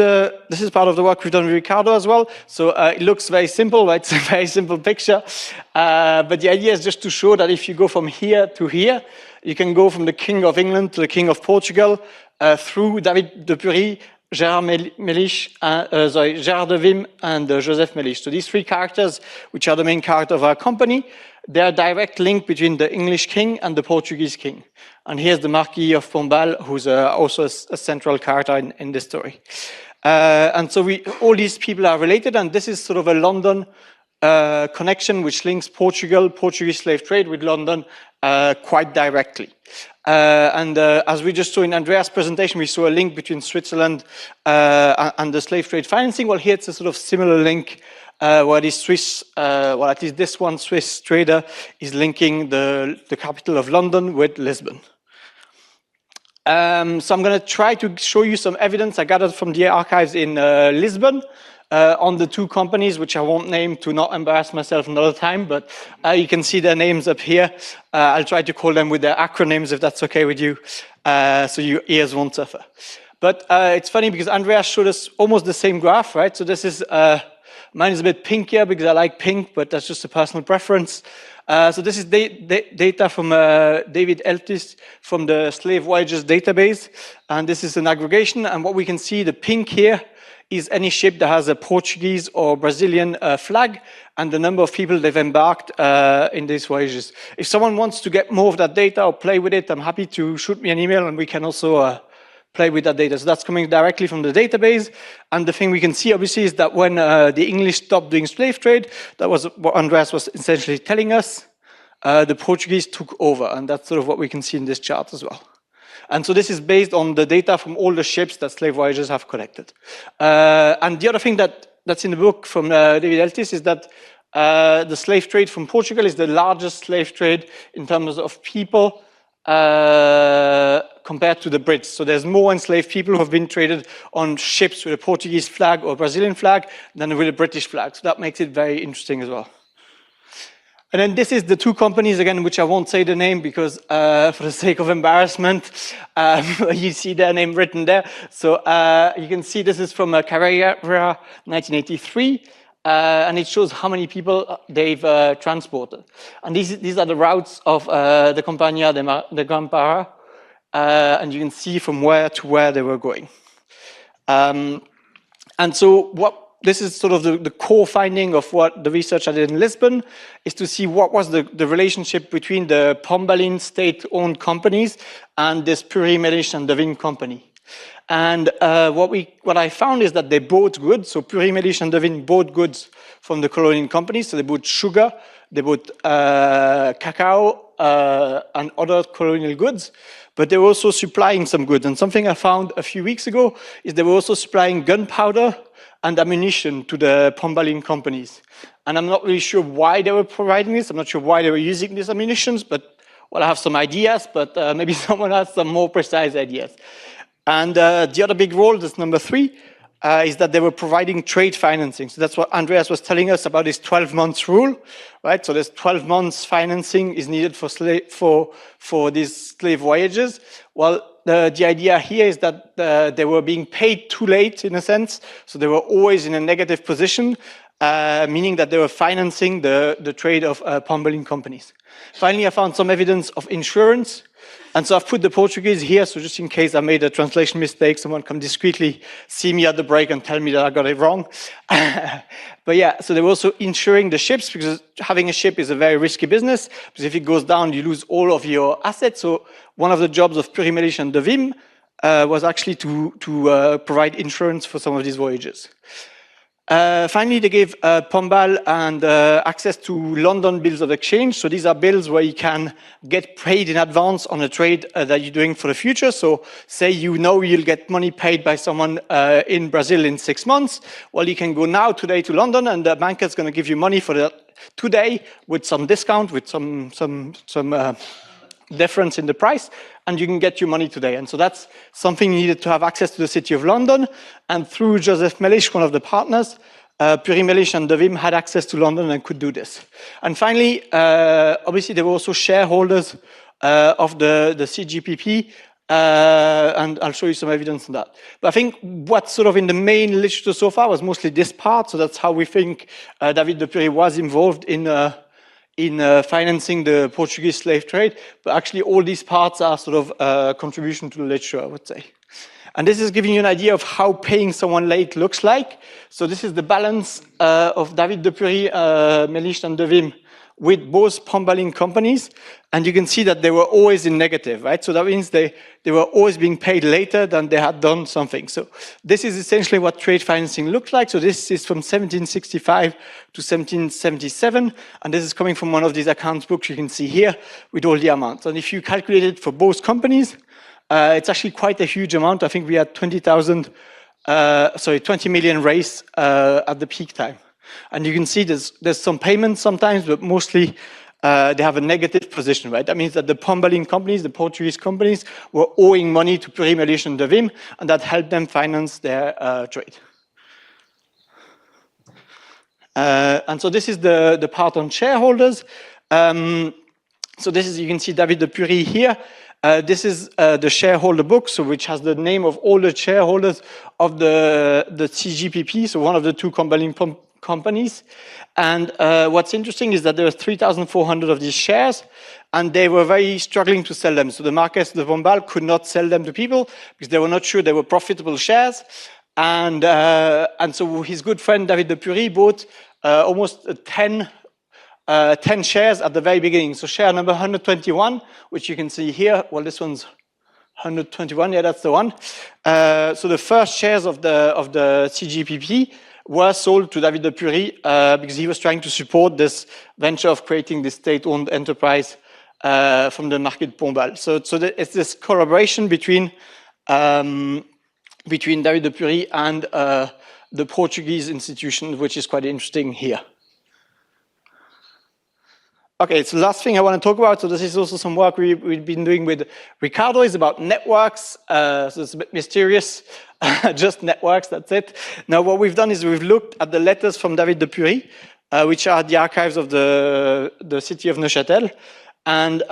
part of the work we've done with Ricardo as well. So it looks very simple, right? It's a very simple picture. But the idea is just to show that if you go from here to here, you can go from the King of England to the King of Portugal through David de Purry, Gérard de Wim and Joseph Mellish. So these 3 characters, which are the main character of our company, they are a direct link between the English king and the Portuguese king. And here's the Marquis of Pombal, who's also a central character in this story. And so all these people are related, and this is sort of a London connection which links Portuguese slave trade with London quite directly. And as we just saw in Andreas' presentation, we saw a link between Switzerland and the slave trade financing. Well, here it's a sort of similar link where this Swiss, well, at least this one Swiss trader is linking the capital of London with Lisbon. So I'm going to try to show you some evidence I gathered from the archives in Lisbon on the two companies, which I won't name to not embarrass myself another time, but you can see their names up here. I'll try to call them with their acronyms if that's okay with you, so your ears won't suffer. But it's funny because Andreas showed us almost the same graph, right? So this is, mine is a bit pinkier because I like pink, but that's just a personal preference. So this is data from David Eltis from the Slave Voyages database. And this is an aggregation. And what we can see, the pink here is any ship that has a Portuguese or Brazilian flag and the number of people they've embarked in these voyages. If someone wants to get more of that data or play with it, I'm happy to shoot me an email and we can also play with that data. So that's coming directly from the database. And the thing we can see, obviously, is that when the English stopped doing slave trade, that was what Andreas was essentially telling us, the Portuguese took over. And that's sort of what we can see in this chart as well. And so this is based on the data from all the ships that slave voyagers have collected. And the other thing that's in the book from David Eltis is that the slave trade from Portugal is the largest slave trade in terms of people compared to the Brits. So there's more enslaved people who have been traded on ships with a Portuguese flag or Brazilian flag than with a British flag. So that makes it very interesting as well. And then this is the two companies, again, which I won't say the name because for the sake of embarrassment, you see their name written there. So you can see this is from Carrera 1983. And it shows how many people they've transported. And these are the routes of the Compagnia de Gampara, and you can see from where to where they were going. And so this is sort of the core finding of what the research I did in Lisbon, is to see what was the relationship between the Pombalin state-owned companies and this Purry, Mellish and Devin company. And what I found is that they bought goods. So Purry, Mellish and Devin bought goods from the colonial companies. So they bought sugar, they bought cacao and other colonial goods. But they were also supplying some goods. And something I found a few weeks ago is they were also supplying gunpowder and ammunition to the Pombalin companies. And I'm not really sure why they were providing this. I'm not sure why they were using these ammunitions. But well, I have some ideas, but maybe someone has some more precise ideas. And the other big role, that's number 3, is that they were providing trade financing. So that's what Andreas was telling us about this 12 months rule, right? So this 12 months financing is needed for these slave voyages. Well, the idea here is that they were being paid too late, in a sense. So they were always in a negative position, meaning that they were financing the trade of Pombalin companies. Finally, I found some evidence of insurance. And so I've put the Portuguese here, so just in case I made a translation mistake, someone can discreetly see me at the break and tell me that I got it wrong. But yeah, so they were also insuring the ships, because having a ship is a very risky business, because if it goes down, you lose all of your assets. So one of the jobs of Purry, Mellish and Devim was actually to provide insurance for some of these voyages. Finally, they gave Pombal and access to London bills of exchange. So these are bills where you can get paid in advance on a trade that you're doing for the future. So say you know you'll get money paid by someone in Brazil in 6 months. Well, you can go now today to London and the banker's going to give you money for that today with some discount, with some difference in the price, and you can get your money today. And so that's something you needed to have access to the City of London. And through Joseph Mellish, one of the partners, Purry, Mellish and Devim had access to London and could do this. And finally, obviously, they were also shareholders of the CGPP, and I'll show you some evidence on that. But I think what's sort of in the main literature so far was mostly this part. So that's how we think David de Purry was involved in financing the Portuguese slave trade, but actually all these parts are sort of a contribution to the literature, I would say. And this is giving you an idea of how paying someone late looks like. So this is the balance of David de Purry, Mellish and Devim with both Pombalin companies, and you can see that they were always in negative, right? So that means they were always being paid later than they had done something. So this is essentially what trade financing looked like. So this is from 1765 to 1777, and this is coming from one of these accounts books you can see here with all the amounts. And if you calculate it for both companies, it's actually quite a huge amount. I think we had 20 million race at the peak time. And you can see there's some payments sometimes, but mostly they have a negative position, right? That means that the Pombaline companies, the Portuguese companies, were owing money to Purry, Mellish, and Devim, and that helped them finance their trade. And so this is the part on shareholders. So this is, you can see David de Purry here. This is the shareholder book, so which has the name of all the shareholders of the CGPP, so one of the two combining companies. And what's interesting is that there are 3,400 of these shares, and they were very struggling to sell them. So the Marquès de Pombal could not sell them to people because they were not sure they were profitable shares. And so his good friend David de Purry bought almost 10 shares at the very beginning. So share number 121, which you can see here. Well, this one's 121. Yeah, that's the one. So the first shares of the CGPP were sold to David de Purry because he was trying to support this venture of creating this state-owned enterprise from the Marquès de Pombal. So it's this collaboration between David de Purry and the Portuguese institution, which is quite interesting here. Okay, it's the last thing I want to talk about. So this is also some work we've been doing with Ricardo. It's about networks. So it's a bit mysterious, just networks, that's it. Now what we've done is we've looked at the letters from David de Purry, which are the archives of the city of Neuchâtel. And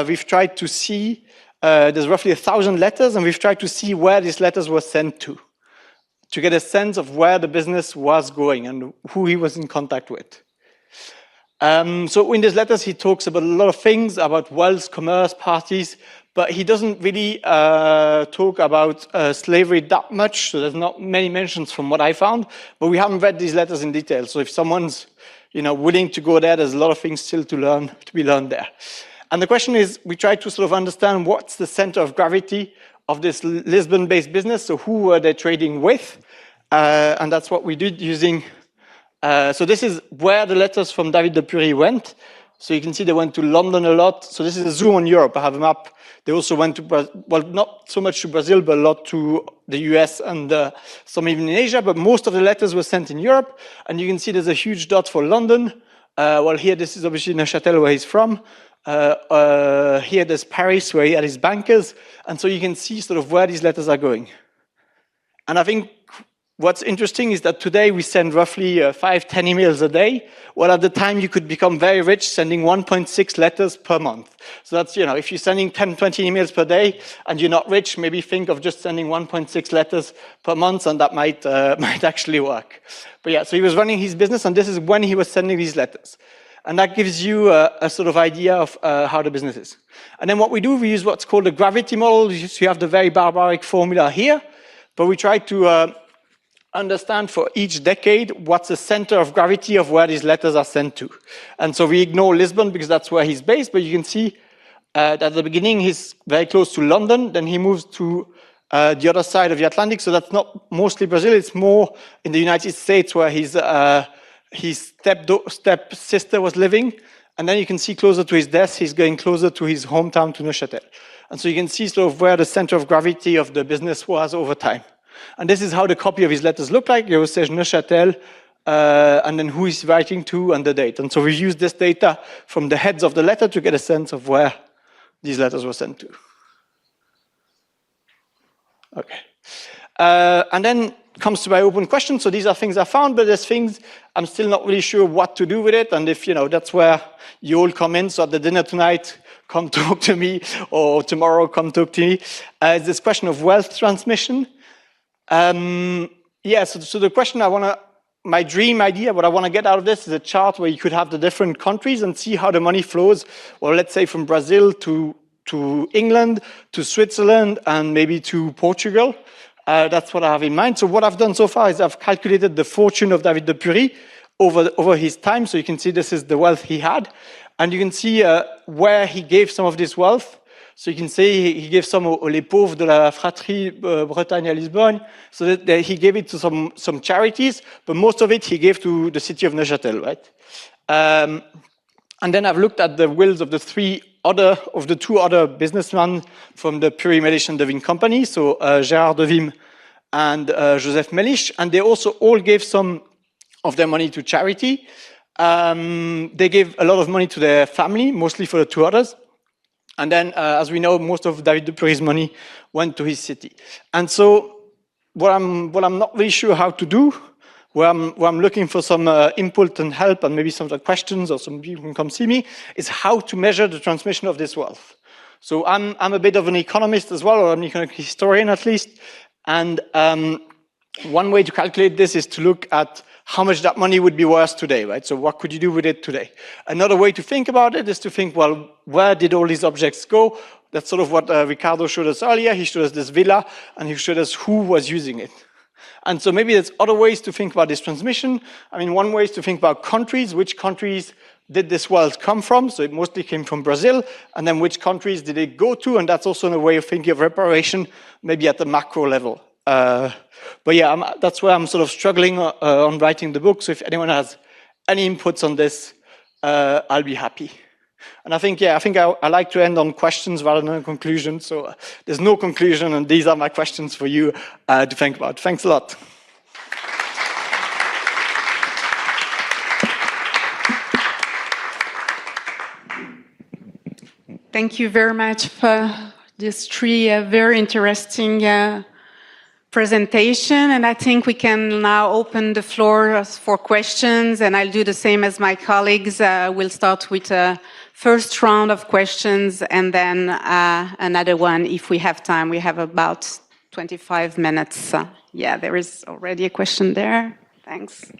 we've tried to see, there's roughly 1,000 letters, and we've tried to see where these letters were sent to get a sense of where the business was going and who he was in contact with. So in these letters, he talks about a lot of things, about wealth, commerce, parties, but he doesn't really talk about slavery that much, so there's not many mentions from what I found, but we haven't read these letters in detail. So if someone's willing to go there, there's a lot of things still to be learned there. And the question is, we try to sort of understand what's the center of gravity of this Lisbon-based business, so who were they trading with? And that's what we did using so this is where the letters from David de Purry went. So you can see they went to London a lot. So this is a zoom on Europe. I have a map. They also went to, well, not so much to Brazil, but a lot to the US and some even in Asia. But most of the letters were sent in Europe. And you can see there's a huge dot for London. Well, here, this is obviously Neuchâtel, where he's from. Here, there's Paris, where he had his bankers. And so you can see sort of where these letters are going. And I think what's interesting is that today we send roughly 5-10 emails a day. Well, at the time you could become very rich sending 1.6 letters per month. So that's, if you're sending 10-20 emails per day and you're not rich, maybe think of just sending 1.6 letters per month, and that might actually work. But yeah, so he was running his business, and this is when he was sending these letters. And that gives you a sort of idea of how the business is. And then what we do, we use what's called a gravity model. So you have the very barbaric formula here, but we try to understand for each decade what's the center of gravity of where these letters are sent to. And so we ignore Lisbon because that's where he's based, but you can see that at the beginning he's very close to London, then he moves to the other side of the Atlantic, so that's not mostly Brazil, it's more in the United States where his step-sister was living, and then you can see closer to his death, he's going closer to his hometown, to Neuchâtel. And so you can see sort of where the center of gravity of the business was over time. And this is how the copy of his letters look like. It says Neuchâtel, and then who he's writing to and the date. And so we use this data from the heads of the letter to get a sense of where these letters were sent to. Okay. And then comes to my open question. So these are things I found, but there's things I'm still not really sure what to do with it. And if, that's where you all come in. So at the dinner tonight, come talk to me, or tomorrow, come talk to me. It's this question of wealth transmission. Yeah, so the question my dream idea, what I want to get out of this is a chart where you could have the different countries and see how the money flows. Well, let's say from Brazil to England, to Switzerland, and maybe to Portugal. That's what I have in mind. So what I've done so far is I've calculated the fortune of David de Purry over his time. So you can see this is the wealth he had. And you can see where he gave some of this wealth. So you can say he gave some aux les pauvres de la fratrie Bretagne à Lisbonne. So that he gave it to some charities, but most of it he gave to the city of Neuchâtel, right? And then I've looked at the wills of the two other businessmen from the Purry, Mellish and Devim company, so Gérard Devim and Joseph Mellish, and they also all gave some of their money to charity. They gave a lot of money to their family, mostly for the two others. And then, as we know, most of David de Purry's money went to his city. And so what I'm not really sure how to do, where I'm looking for some input and help and maybe some of the questions or some people can come see me, is how to measure the transmission of this wealth. So I'm a bit of an economist as well, or an economic historian at least. And one way to calculate this is to look at how much that money would be worth today, right? So what could you do with it today? Another way to think about it is to think, well, where did all these objects go? That's sort of what Ricardo showed us earlier. He showed us this villa, and he showed us who was using it. And so maybe there's other ways to think about this transmission. I mean, one way is to think about countries. Which countries did this wealth come from? So it mostly came from Brazil. And then which countries did it go to? And that's also a way of thinking of reparation, maybe at the macro level. But yeah, that's where I'm sort of struggling on writing the book. So if anyone has any inputs on this, I'll be happy. And I think I like to end on questions rather than a conclusion. So there's no conclusion, and these are my questions for you to think about. Thanks a lot. Thank you very much for these three very interesting presentation, and I think we can now open the floor for questions, and I'll do the same as my colleagues. We'll start with a first round of questions and then another one if we have time. We have about 25 minutes. Yeah, there is already a question there. Thanks.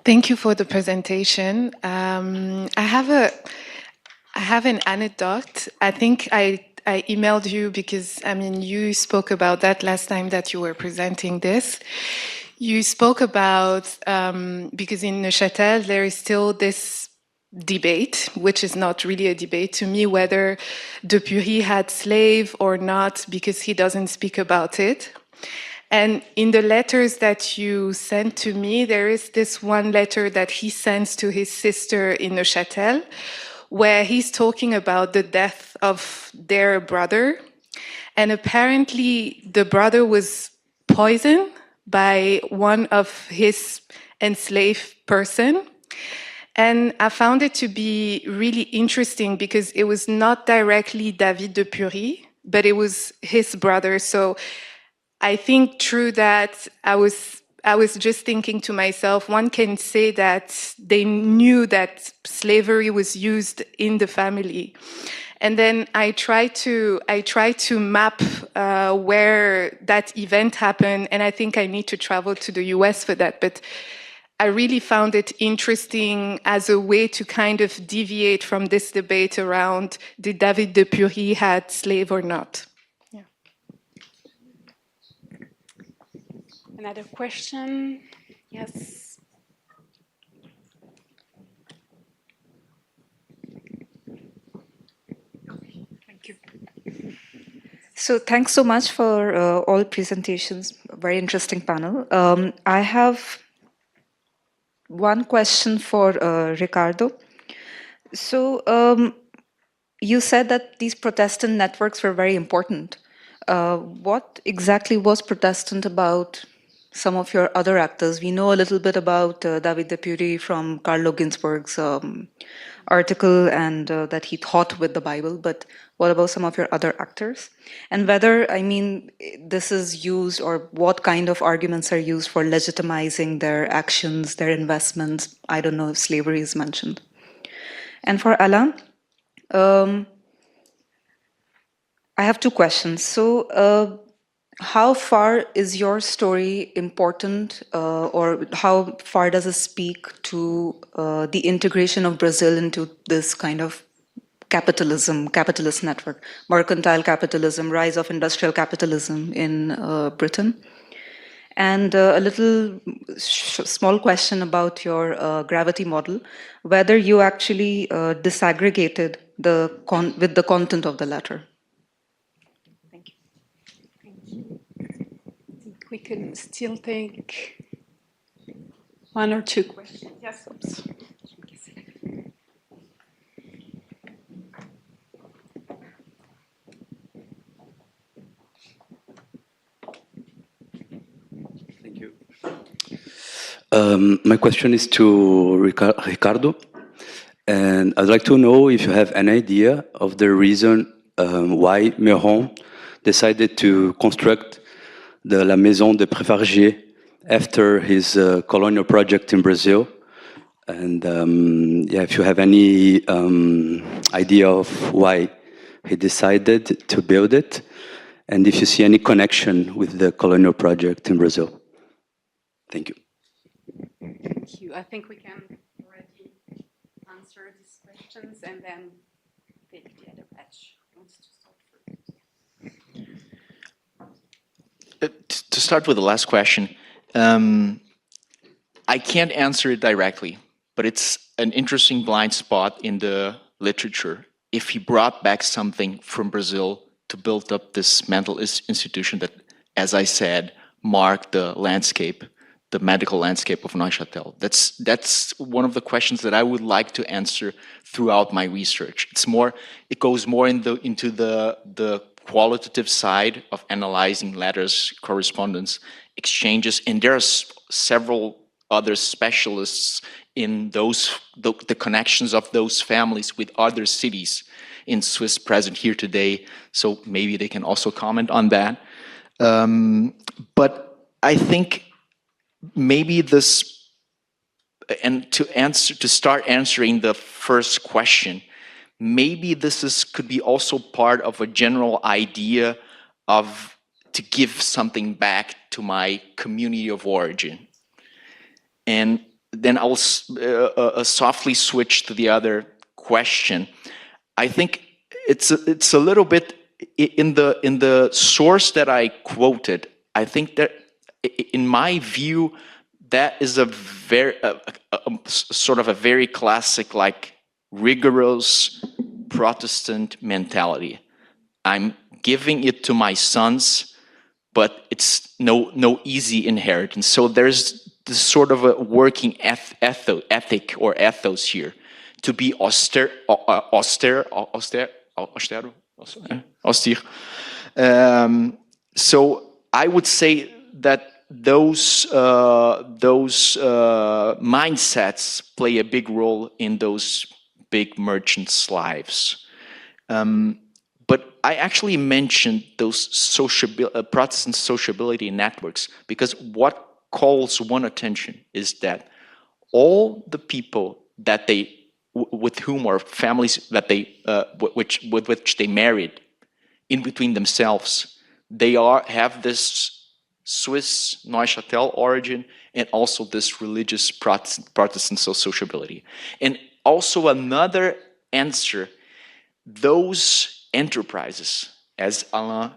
Thank you for the presentation. I have an anecdote. I think I emailed you because, I mean, you spoke about that last time that you were presenting this. You spoke about, because in Neuchâtel, there is still this debate, which is not really a debate to me, whether de Purry had slave or not, because he doesn't speak about it. And in the letters that you sent to me, there is this one letter that he sends to his sister in Neuchâtel, where he's talking about the death of their brother. And apparently the brother was poisoned by one of his enslaved person. And I found it to be really interesting because it was not directly David de Purry, but it was his brother. So I think through that, I was just thinking to myself, one can say that they knew that slavery was used in the family. And then I try to map where that event happened, and I think I need to travel to the US for that. But I really found it interesting as a way to kind of deviate from this debate around did David de Purry had slave or not. Yeah. Another question? Yes. Thank you. So thanks so much for all presentations. Very interesting panel. I have one question for Ricardo. So you said that these Protestant networks were very important. What exactly was Protestant about some of your other actors? We know a little bit about David de Purry from Carlo Ginzburg's article and that he thought with the Bible, but what about some of your other actors? And whether, I mean, this is used or what kind of arguments are used for legitimizing their actions, their investments? I don't know if slavery is mentioned. And for Alain, I have two questions. So how far is your story important or how far does it speak to the integration of Brazil into this kind of capitalist network, mercantile capitalism, rise of industrial capitalism in Britain? And a little small question about your gravity model, whether you actually disaggregated with the content of the letter. Thank you. Thank you. I think we can still take one or two questions. Yes. Oops. My question is to Ricardo, and I'd like to know if you have an idea of the reason why Meuron decided to construct La Maison de Préfargier after his colonial project in Brazil. And yeah, if you have any idea of why he decided to build it, and if you see any connection with the colonial project in Brazil. Thank you. Thank you. I think we can already answer these questions and then take the other batch. Who wants to start first? To start with the last question, I can't answer it directly, but it's an interesting blind spot in the literature. If he brought back something from Brazil to build up this mental institution that, as I said, marked the landscape, the medical landscape of Neuchâtel. That's one of the questions that I would like to answer throughout my research. It goes more into the qualitative side of analyzing letters, correspondence, exchanges, and there are several other specialists in the connections of those families with other cities in Swiss present here today, so maybe they can also comment on that. But I think maybe this, and to start answering the first question, maybe this could be also part of a general idea to give something back to my community of origin. And then I'll softly switch to the other question. I think it's a little bit in the source that I quoted. I think that, in my view, that is a very sort of a very classic, like rigorous Protestant mentality. I'm giving it to my sons, but it's no easy inheritance. So there's this sort of a working ethic or ethos here, to be austere. So I would say that those mindsets play a big role in those big merchants' lives. But I actually mentioned those Protestant sociability networks because what calls one attention is that all the people that with whom, or families that with which they married in between themselves, they have this Swiss Neuchâtel origin and also this religious Protestant sociability. And also another answer, those enterprises, as Alain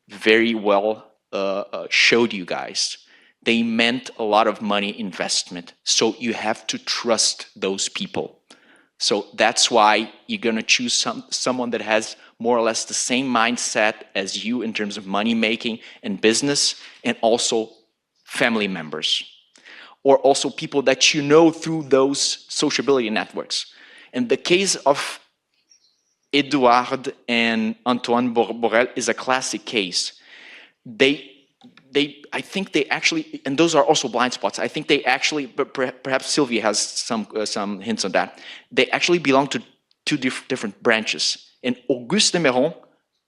very well showed you guys, they meant a lot of money investment. So you have to trust those people. So that's why you're going to choose someone that has more or less the same mindset as you in terms of money making and business, and also family members, or also people that you know through those sociability networks. And the case of Edouard and Antoine Borel is a classic case. I think they actually, and those are also blind spots. I think they actually, but perhaps Sylvia has some hints on that. They actually belong to two different branches. And Auguste de Meuron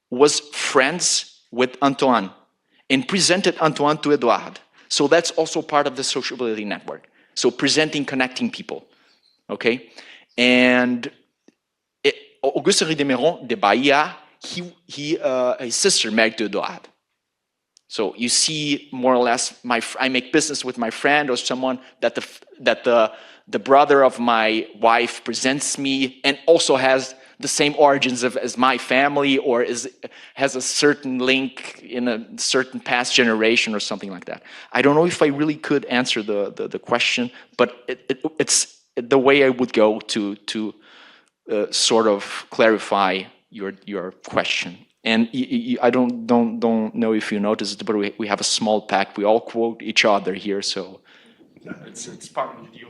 was friends with Antoine and presented Antoine to Edouard. So that's also part of the sociability network. So presenting, connecting people, okay? And Auguste de Meuron de Bahia, his sister married to Edouard. So you see, more or less, I make business with my friend or someone that the brother of my wife presents me, and also has the same origins as my family, or has a certain link in a certain past generation or something like that. I don't know if I really could answer the question, but it's the way I would go to sort of clarify your question. And I don't know if you noticed, but we have a small pact. We all quote each other here, so it's part of the deal.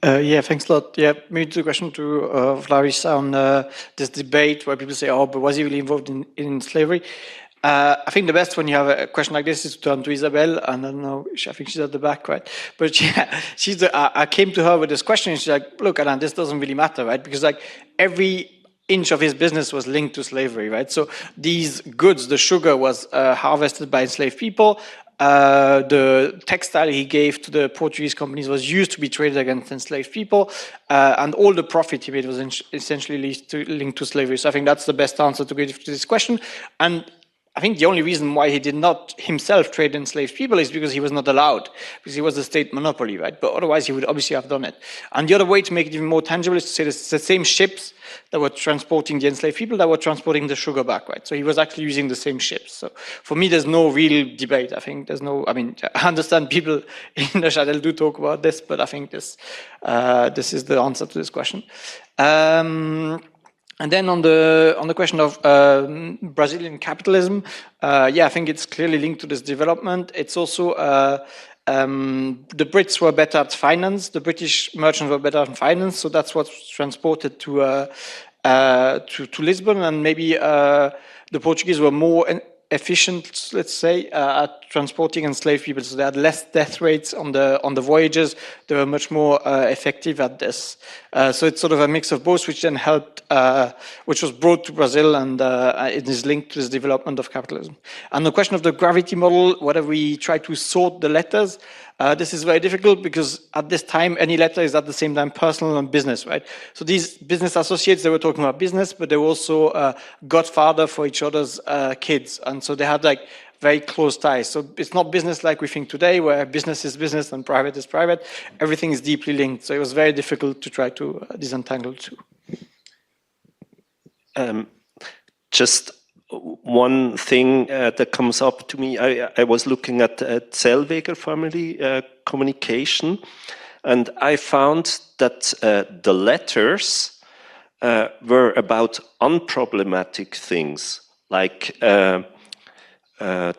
Yeah, thanks a lot. Yeah, maybe the question to Clarissa on this debate where people say, oh, but was he really involved in slavery? I think the best when you have a question like this is to turn to Isabel, and I don't know, I think she's at the back, right? But yeah, I came to her with this question, and she's like, look, Alain, this doesn't really matter, right? Because like every inch of his business was linked to slavery, right? So these goods, the sugar was harvested by enslaved people. The textile he gave to the Portuguese companies was used to be traded against enslaved people, and all the profit he made was essentially linked to slavery. So I think that's the best answer to give to this question. And I think the only reason why he did not himself trade enslaved people is because he was not allowed, because he was a state monopoly, right? But otherwise he would obviously have done it. And the other way to make it even more tangible is to say it's the same ships that were transporting the enslaved people that were transporting the sugar back, right? So he was actually using the same ships. So for me, there's no real debate. I think there's no, I mean, I understand people in Neuchâtel do talk about this, but I think this is the answer to this question. And then on the question of Brazilian capitalism, yeah, I think it's clearly linked to this development. It's also the Brits were better at finance. The British merchants were better at finance, so that's what's transported to Lisbon, and maybe the Portuguese were more efficient, let's say, at transporting enslaved people. So they had less death rates on the voyages. They were much more effective at this. So it's sort of a mix of both, which then helped, which was brought to Brazil, and it is linked to this development of capitalism. And the question of the gravity model, whether we try to sort the letters, this is very difficult because at this time, any letter is at the same time personal and business, right? So these business associates, they were talking about business, but they were also godfather for each other's kids. And so they had like very close ties. So it's not business like we think today, where business is business and private is private. Everything is deeply linked. So it was very difficult to try to disentangle the two. Just one thing that comes up to me, I was looking at Zellweger family communication, and I found that the letters were about unproblematic things, like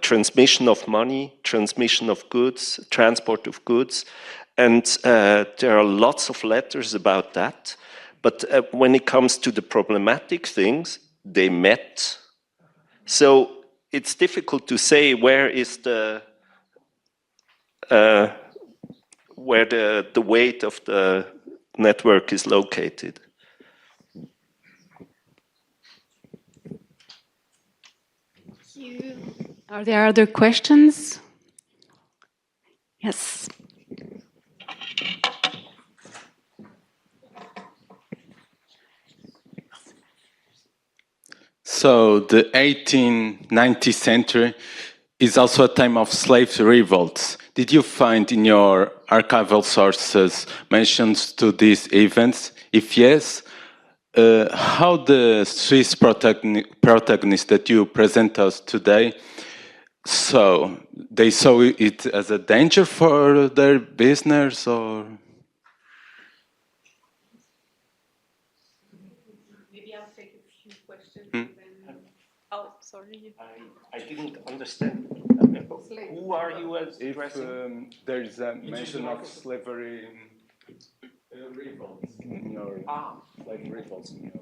transmission of money, transmission of goods, transport of goods, and there are lots of letters about that. But when it comes to the problematic things, they met. So it's difficult to say where is the where the weight of the network is located. Are there other questions? Yes. So the 1890th century is also a time of slave revolts. Did you find in your archival sources mentions to these events? If yes, how the Swiss protagonists that you present us today, so they saw it as a danger for their business, or? Maybe I'll take a few questions. Oh, sorry. I didn't understand. Who are you addressing? If there is a mention of slavery in revolts in your slave revolts in your.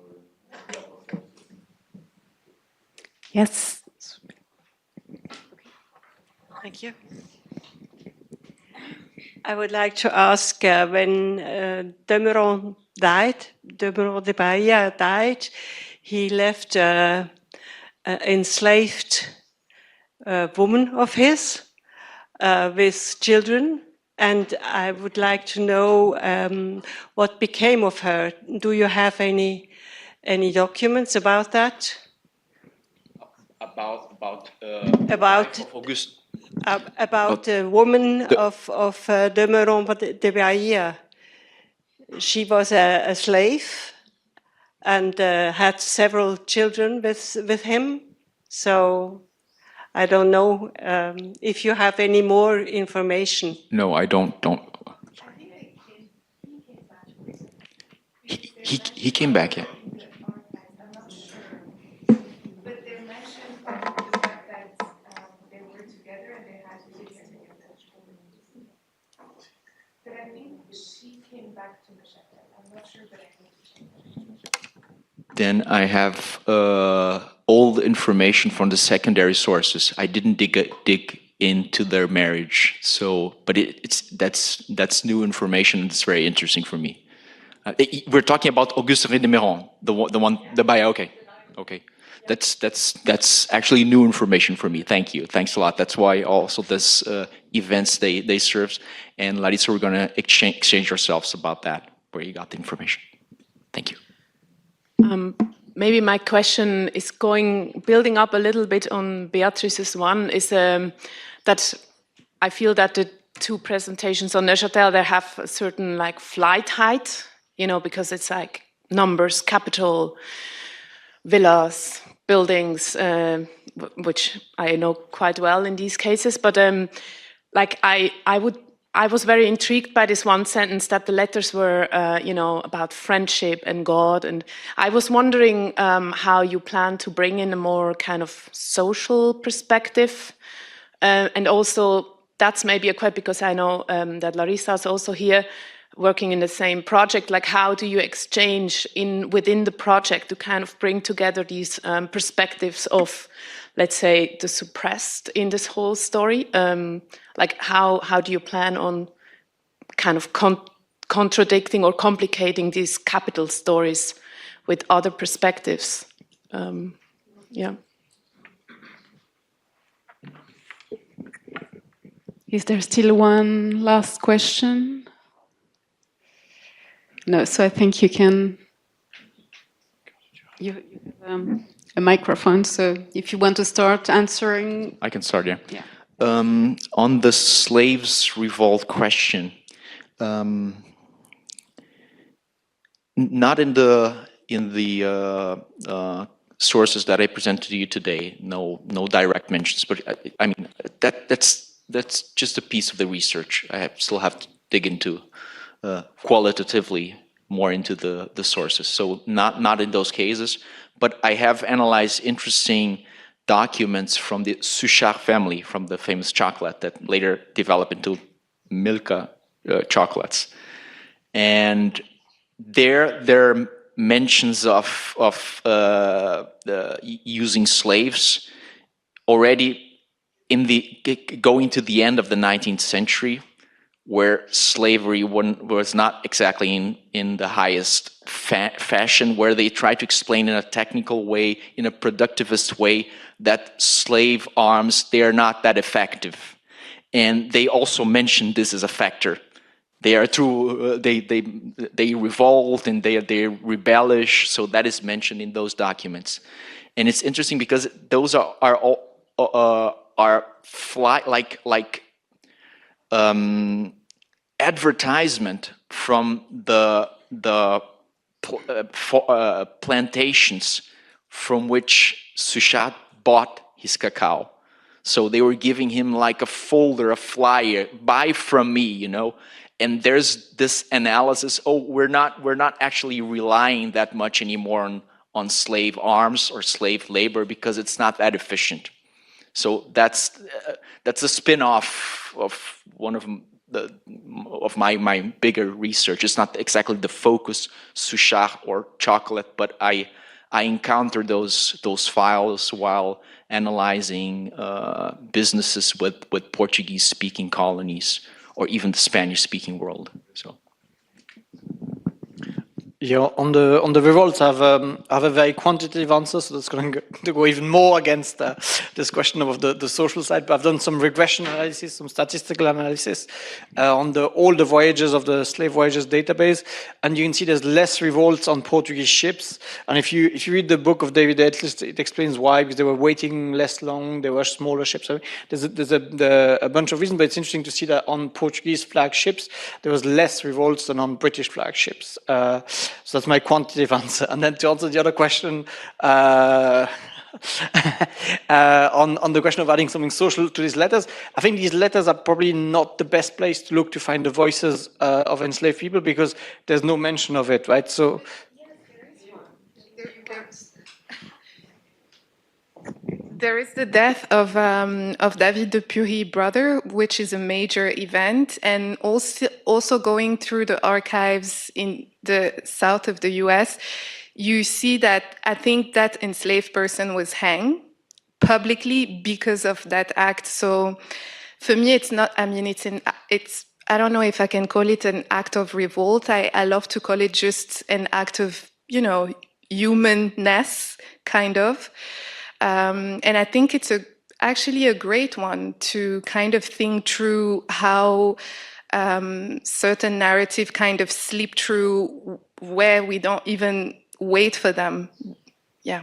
Yes. Thank you. I would like to ask when Demeron de Bahia died, he left an enslaved woman of his with children, and I would like to know what became of her. Do you have any documents about that? About Auguste. About the woman of Demeron de Bahia. She was a slave and had several children with him. So I don't know if you have any more information. No, I don't. He came back, yeah. But they mentioned the fact that they were together and they had kids together. But I think she came back to Neuchâtel. I'm not sure, but I need to check. Then I have all the information from the secondary sources. I didn't dig into their marriage. So, but that's new information. It's very interesting for me. We're talking about Auguste de Méron, the bio. Okay. That's actually new information for me. Thank you. Thanks a lot. That's why also this events they serve. And Larissa, we're going to exchange ourselves about that, where you got the information. Thank you. Maybe my question is building up a little bit on Beatrice's one, is that I feel that the two presentations on Neuchâtel, they have a certain like flight height, because it's like numbers, capital, villas, buildings, which I know quite well in these cases. But I was very intrigued by this one sentence that the letters were, about friendship and God. And I was wondering how you plan to bring in a more kind of social perspective. And also, that's maybe a question, because I know that Larissa is also here working in the same project. Like, how do you exchange within the project to kind of bring together these perspectives of, let's say, the suppressed in this whole story? Like, how do you plan on kind of contradicting or complicating these capital stories with other perspectives? Yeah. Is there still one last question? No, so I think you can. You have a microphone, so if you want to start answering. I can start, yeah. On the slaves' revolt question, not in the sources that I presented to you today. No direct mentions, but I mean that's just a piece of the research. I still have to dig into qualitatively more into the sources. So not in those cases, but I have analyzed interesting documents from the Suchard family, from the famous chocolate that later developed into Milka chocolates, and their mentions of using slaves already going to the end of the 19th century, where slavery was not exactly in the highest fashion, where they tried to explain in a technical way, in a productivist way, that slave arms, they are not that effective. And they also mentioned this as a factor. They are they revolt and they're rebellish, so that is mentioned in those documents. And it's interesting because those are advertisement from the plantations from which Suchard bought his cacao. So they were giving him like a folder, a flyer, buy from me, And there's this analysis. We're not actually relying that much anymore on slave arms or slave labor because it's not that efficient. So that's a spin-off of one of my bigger research. It's not exactly the focus Suchard or chocolate, but I encountered those files while analyzing businesses with Portuguese-speaking colonies or even the Spanish-speaking world. So. Yeah, on the revolts, I have a very quantitative answer, so that's going to go even more against this question of the social side. But I've done some regression analysis, some statistical analysis on all the voyages of the slave voyages database, and you can see there's less revolts on Portuguese ships. And if you read the book of David Edlist, it explains why, because they were waiting less long, they were smaller ships. So there's a bunch of reasons, but it's interesting to see that on Portuguese flag ships there was less revolts than on British flag ships. So that's my quantitative answer. And then to answer the other question, on the question of adding something social to these letters, I think these letters are probably not the best place to look to find the voices of enslaved people because there's no mention of it, right? So. There is the death of David de Purry brother, which is a major event, and also going through the archives in the south of the US, you see that I think that enslaved person was hanged publicly because of that act. So for me, it's not, I mean, it's I don't know if I can call it an act of revolt. I love to call it just an act of, humanness, kind of. And I think it's actually a great one to kind of think through how certain narrative kind of slip through where we don't even wait for them. Yeah.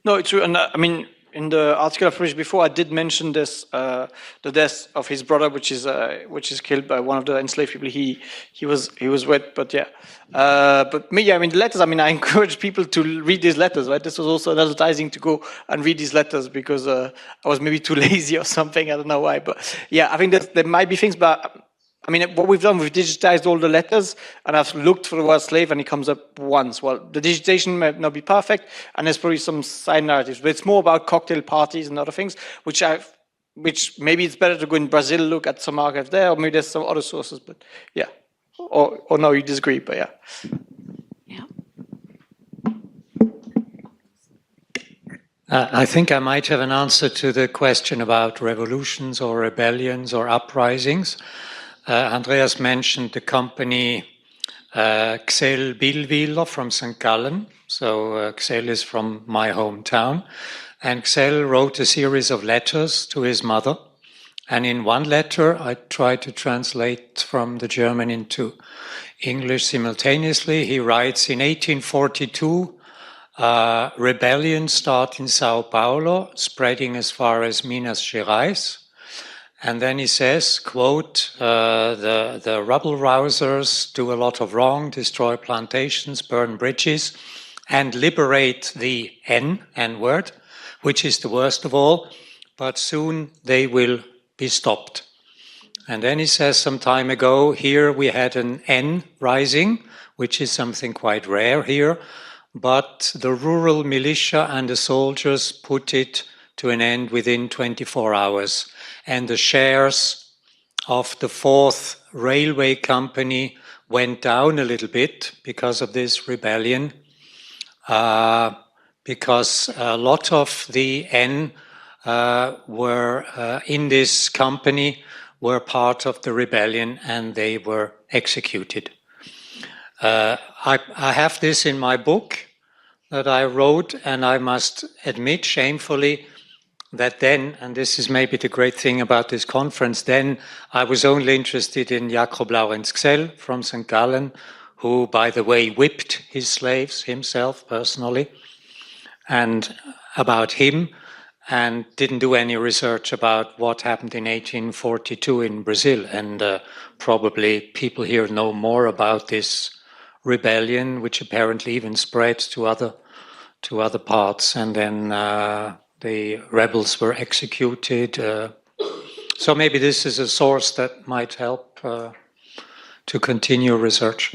No, it's true. And I mean, in the article I published before, I did mention this, the death of his brother, which is killed by one of the enslaved people he was with. But yeah, but me, I mean, the letters. I mean, I encourage people to read these letters. Right, this was also an advertising to go and read these letters because I was maybe too lazy or something. I don't know why, but yeah, I think that there might be things, but. I mean, what we've done, we've digitized all the letters, and I've looked for the word slave, and it comes up once. Well, the digitization may not be perfect, and there's probably some side narratives, but it's more about cocktail parties and other things, which maybe it's better to go in Brazil, look at some archives there, or maybe there's some other sources, but yeah. Or no, you disagree, but yeah. I think I might have an answer to the question about revolutions or rebellions or uprisings. Andreas mentioned the company Xel Billwiller from St. Gallen. So Xel is from my hometown. And Xel wrote a series of letters to his mother. And in one letter, I tried to translate from the German into English simultaneously. He writes, in 1842, rebellion started in Sao Paulo, spreading as far as Minas Gerais. And then he says, quote, the rabble rousers do a lot of wrong, destroy plantations, burn bridges, and liberate the N-word, which is the worst of all, but soon they will be stopped. And then he says some time ago, here we had an N rising, which is something quite rare here, but the rural militia and the soldiers put it to an end within 24 hours. And the shares of the fourth railway company went down a little bit because of this rebellion, because a lot of the N were in this company were part of the rebellion and they were executed. I have this in my book that I wrote, and I must admit shamefully that then, and this is maybe the great thing about this conference, then I was only interested in Jacob Laurenz Xel from St. Gallen, who, by the way, whipped his slaves himself personally, and about him, and didn't do any research about what happened in 1842 in Brazil. And probably people here know more about this rebellion, which apparently even spread to other parts, and then the rebels were executed. So maybe this is a source that might help to continue research.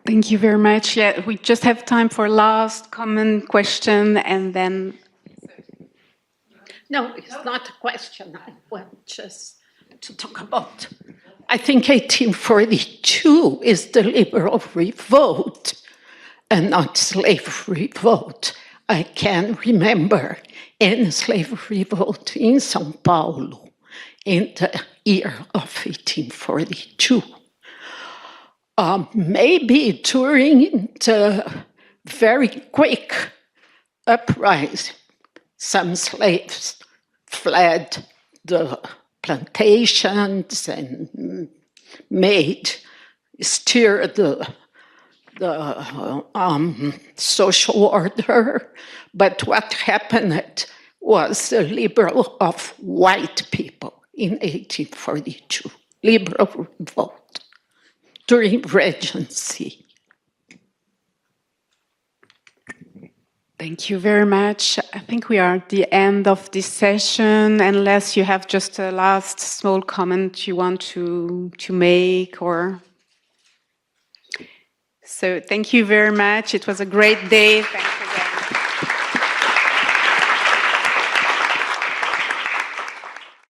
Thank you very much. Yeah, we just have time for last common question, and then. No, it's not a question. I want just to talk about. I think 1842 is the liberal revolt and not slave revolt. I can remember any slave revolt in São Paulo in the year of 1842. Maybe during the very quick uprising, some slaves fled the plantations and steered the social order. But what happened was the liberal of white people in 1842, liberal revolt during Regency. Thank you very much. I think we are at the end of this session, unless you have just a last small comment you want to make, or. So thank you very much. It was a great day. Thank you.